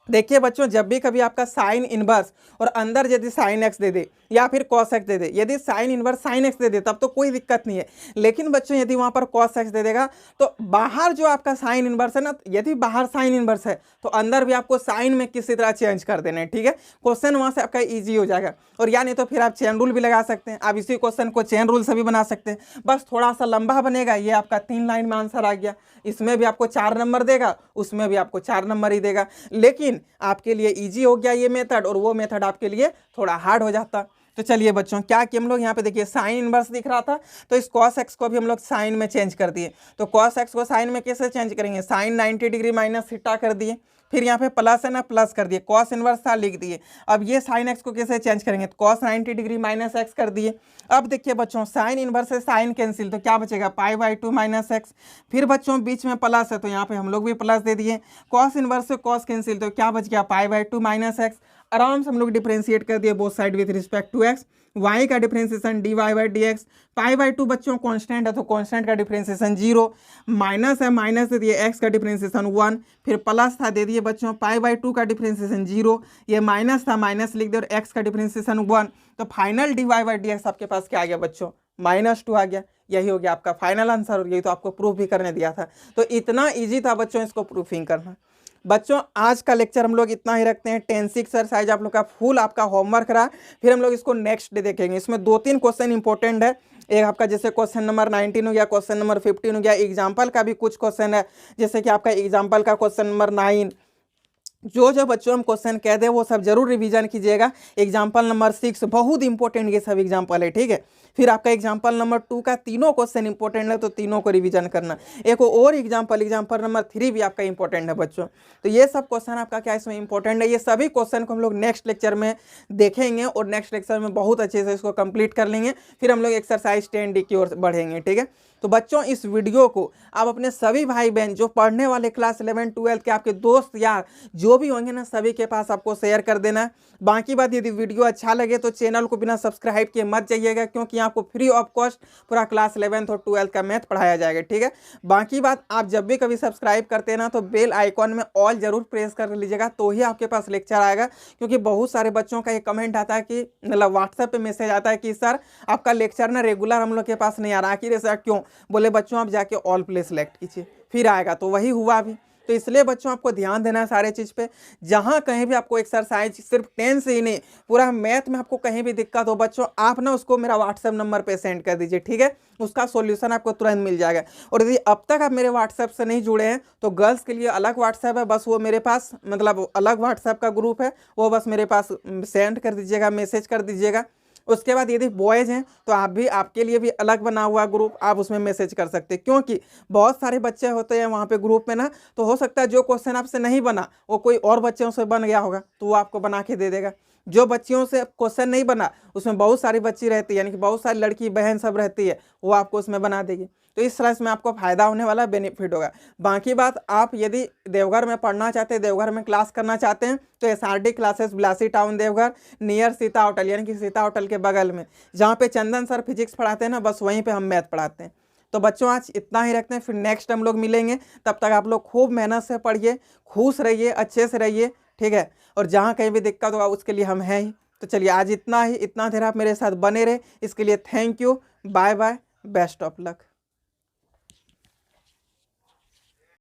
देखिए बच्चों, जब भी कभी आपका साइन इनवर्स और अंदर यदि साइन एक्स दे दे या फिर कॉस एक्स दे दे, यदि साइन इनवर्स साइन एक्स दे दे तब तो कोई दिक्कत नहीं है। लेकिन बच्चों यदि वहाँ पर कॉस एक्स दे देगा तो बाहर जो आपका साइन इनवर्स है ना, यदि बाहर साइन इनवर्स है तो अंदर भी आपको साइन में किसी तरह चेंज कर देना है। ठीक है, क्वेश्चन वहाँ से आपका ईजी हो जाएगा। और या नहीं तो फिर आप चेन रूल भी लगा सकते हैं। आप इसी क्वेश्चन को चेन रूल से भी बना सकते हैं, बस थोड़ा सा लंबा बनेगा। ये आपका 3 लाइन में आंसर आ गया, इसमें भी आपको 4 नंबर देगा, उसमें भी आपको 4 नंबर ही देगा। लेकिन आपके लिए इजी हो गया ये मेथड, और वो मेथड आपके लिए थोड़ा हार्ड हो जाता। तो चलिए बच्चों, क्या कि हम लोग यहाँ पे देखिए साइन इनवर्स दिख रहा था तो इस कॉस एक्स को भी हम लोग साइन में चेंज कर दिए। तो कॉस एक्स को साइन में कैसे चेंज करेंगे? साइन 90 डिग्री माइनस थीटा कर दिए। फिर यहाँ पे प्लस है ना, प्लस कर दिए। कॉस इनवर्स था, लिख दिए। अब ये साइन एक्स को कैसे चेंज करेंगे? तो कॉस 90 डिग्री माइनस एक्स कर दिए। अब देखिए बच्चों, साइन इनवर्स से साइन कैंसिल, तो क्या बचेगा? π/2 माइनस एक्स। फिर बच्चों बीच में प्लस है तो यहाँ पे हम लोग भी प्लस दे दिए। कॉस इनवर्स से कॉस कैंसिल, तो क्या बच गया? π/2 माइनस एक्स। आराम से हम लोग डिफरेंशिएट कर दिए both side with respect to x. y का डिफरेंशिएशन dy/dx। π/2 बच्चों कांस्टेंट है तो कांस्टेंट का डिफरेंशिएशन 0, माइनस है माइनस दे दिए, x का डिफरेंशिएशन 1, फिर प्लस था दे दिए बच्चों π/2 का डिफरेंशिएशन 0, ये माइनस था माइनस लिख दिया, और x का डिफरेंशिएशन 1। तो फाइनल dy/dx आपके पास क्या आ गया बच्चों? -2 आ गया। यही हो गया आपका फाइनल आंसर, और यही तो आपको प्रूफ भी करने दिया था। तो इतना ईजी था बच्चों इसको प्रूफिंग करना। बच्चों आज का लेक्चर हम लोग इतना ही रखते हैं। 10 एक्सरसाइज आप लोग का फुल आपका होमवर्क रहा, फिर हम लोग इसको नेक्स्ट डे देखेंगे। इसमें 2-3 क्वेश्चन इंपॉर्टेंट है। एक आपका जैसे क्वेश्चन नंबर 19 हो गया, क्वेश्चन नंबर 15 हो गया। एग्जाम्पल का भी कुछ क्वेश्चन है, जैसे कि आपका एग्जाम्पल का क्वेश्चन नंबर 9। जो बच्चों हम क्वेश्चन कह दे वो सब जरूर रिवीजन कीजिएगा। एग्जाम्पल नंबर 6 बहुत इंपॉर्टेंट ये सब एग्जाम्पल है, ठीक है। फिर आपका एग्जाम्पल नंबर 2 का तीनों क्वेश्चन इंपॉर्टेंट है, तो तीनों को रिवीजन करना। एक और एग्जाम्पल नंबर 3 भी आपका इंपॉर्टेंट है बच्चों। तो ये सब क्वेश्चन आपका क्या इसमें इंपॉर्टेंट है, ये सभी क्वेश्चन को हम लोग नेक्स्ट लेक्चर में देखेंगे, और नेक्स्ट लेक्चर में बहुत अच्छे से इसको कंप्लीट कर लेंगे। फिर हम लोग एक्सरसाइज 10D की ओर बढ़ेंगे, ठीक है। तो बच्चों इस वीडियो को आप अपने सभी भाई बहन जो पढ़ने वाले क्लास 11 12 के आपके दोस्त यार जो भी होंगे ना, सभी के पास आपको शेयर कर देना। बाकी बात, यदि वीडियो अच्छा लगे तो चैनल को बिना सब्सक्राइब किए मत जाइएगा, क्योंकि आपको फ्री ऑफ कॉस्ट पूरा क्लास 11th और 12th का मैथ पढ़ाया जाएगा, ठीक है। बाकी बात, आप जब भी कभी सब्सक्राइब करते हैं ना तो बेल आइकॉन में ऑल जरूर प्रेस कर लीजिएगा, तो ही आपके पास लेक्चर आएगा। क्योंकि बहुत सारे बच्चों का ये कमेंट आता है कि मतलब व्हाट्सएप पे मैसेज आता है कि सर आपका लेक्चर ना रेगुलर हम लोग के पास नहीं आ रहा, आखिर ऐसा क्यों? बोले बच्चों आप जाके ऑल प्ले सेलेक्ट कीजिए, फिर आएगा। तो वही हुआ अभी। तो इसलिए बच्चों आपको ध्यान देना है सारे चीज़ पे। जहाँ कहीं भी आपको एक्सरसाइज सिर्फ 10 से ही नहीं, पूरा मैथ में आपको कहीं भी दिक्कत हो बच्चों, आप ना उसको मेरा व्हाट्सएप नंबर पे सेंड कर दीजिए, ठीक है। उसका सॉल्यूशन आपको तुरंत मिल जाएगा। और यदि अब तक आप मेरे व्हाट्सएप से नहीं जुड़े हैं तो गर्ल्स के लिए अलग व्हाट्सएप है, बस वो मेरे पास मतलब अलग व्हाट्सएप का ग्रुप है, वो बस मेरे पास सेंड कर दीजिएगा, मैसेज कर दीजिएगा। उसके बाद यदि बॉयज़ हैं तो आप भी, आपके लिए भी अलग बना हुआ ग्रुप, आप उसमें मैसेज कर सकते हैं। क्योंकि बहुत सारे बच्चे होते हैं वहाँ पे ग्रुप में ना, तो हो सकता है जो क्वेश्चन आपसे नहीं बना वो कोई और बच्चों से बन गया होगा, तो वो आपको बना के दे देगा। जो बच्चियों से क्वेश्चन नहीं बना उसमें बहुत सारी बच्ची रहती है, यानी कि बहुत सारी लड़की बहन सब रहती है, वो आपको उसमें बना देगी। तो इस तरह से में आपको फ़ायदा होने वाला, बेनिफिट होगा। बाकी बात, आप यदि देवघर में पढ़ना चाहते हैं, देवघर में क्लास करना चाहते हैं, तो SRD classes Bilasi town Deoghar, near Sita hotel, यानी कि सीता होटल के बगल में, जहाँ पे चंदन सर फिजिक्स पढ़ाते हैं ना, बस वहीं पे हम मैथ पढ़ाते हैं। तो बच्चों आज इतना ही रखते हैं, फिर नेक्स्ट हम लोग मिलेंगे। तब तक आप लोग खूब मेहनत से पढ़िए, खुश रहिए, अच्छे से रहिए, ठीक है। और जहाँ कहीं भी दिक्कत होगा उसके लिए हम हैं ही। तो चलिए आज इतना ही, इतना देर आप मेरे साथ बने रहे, इसके लिए thank you, bye bye, best of luck.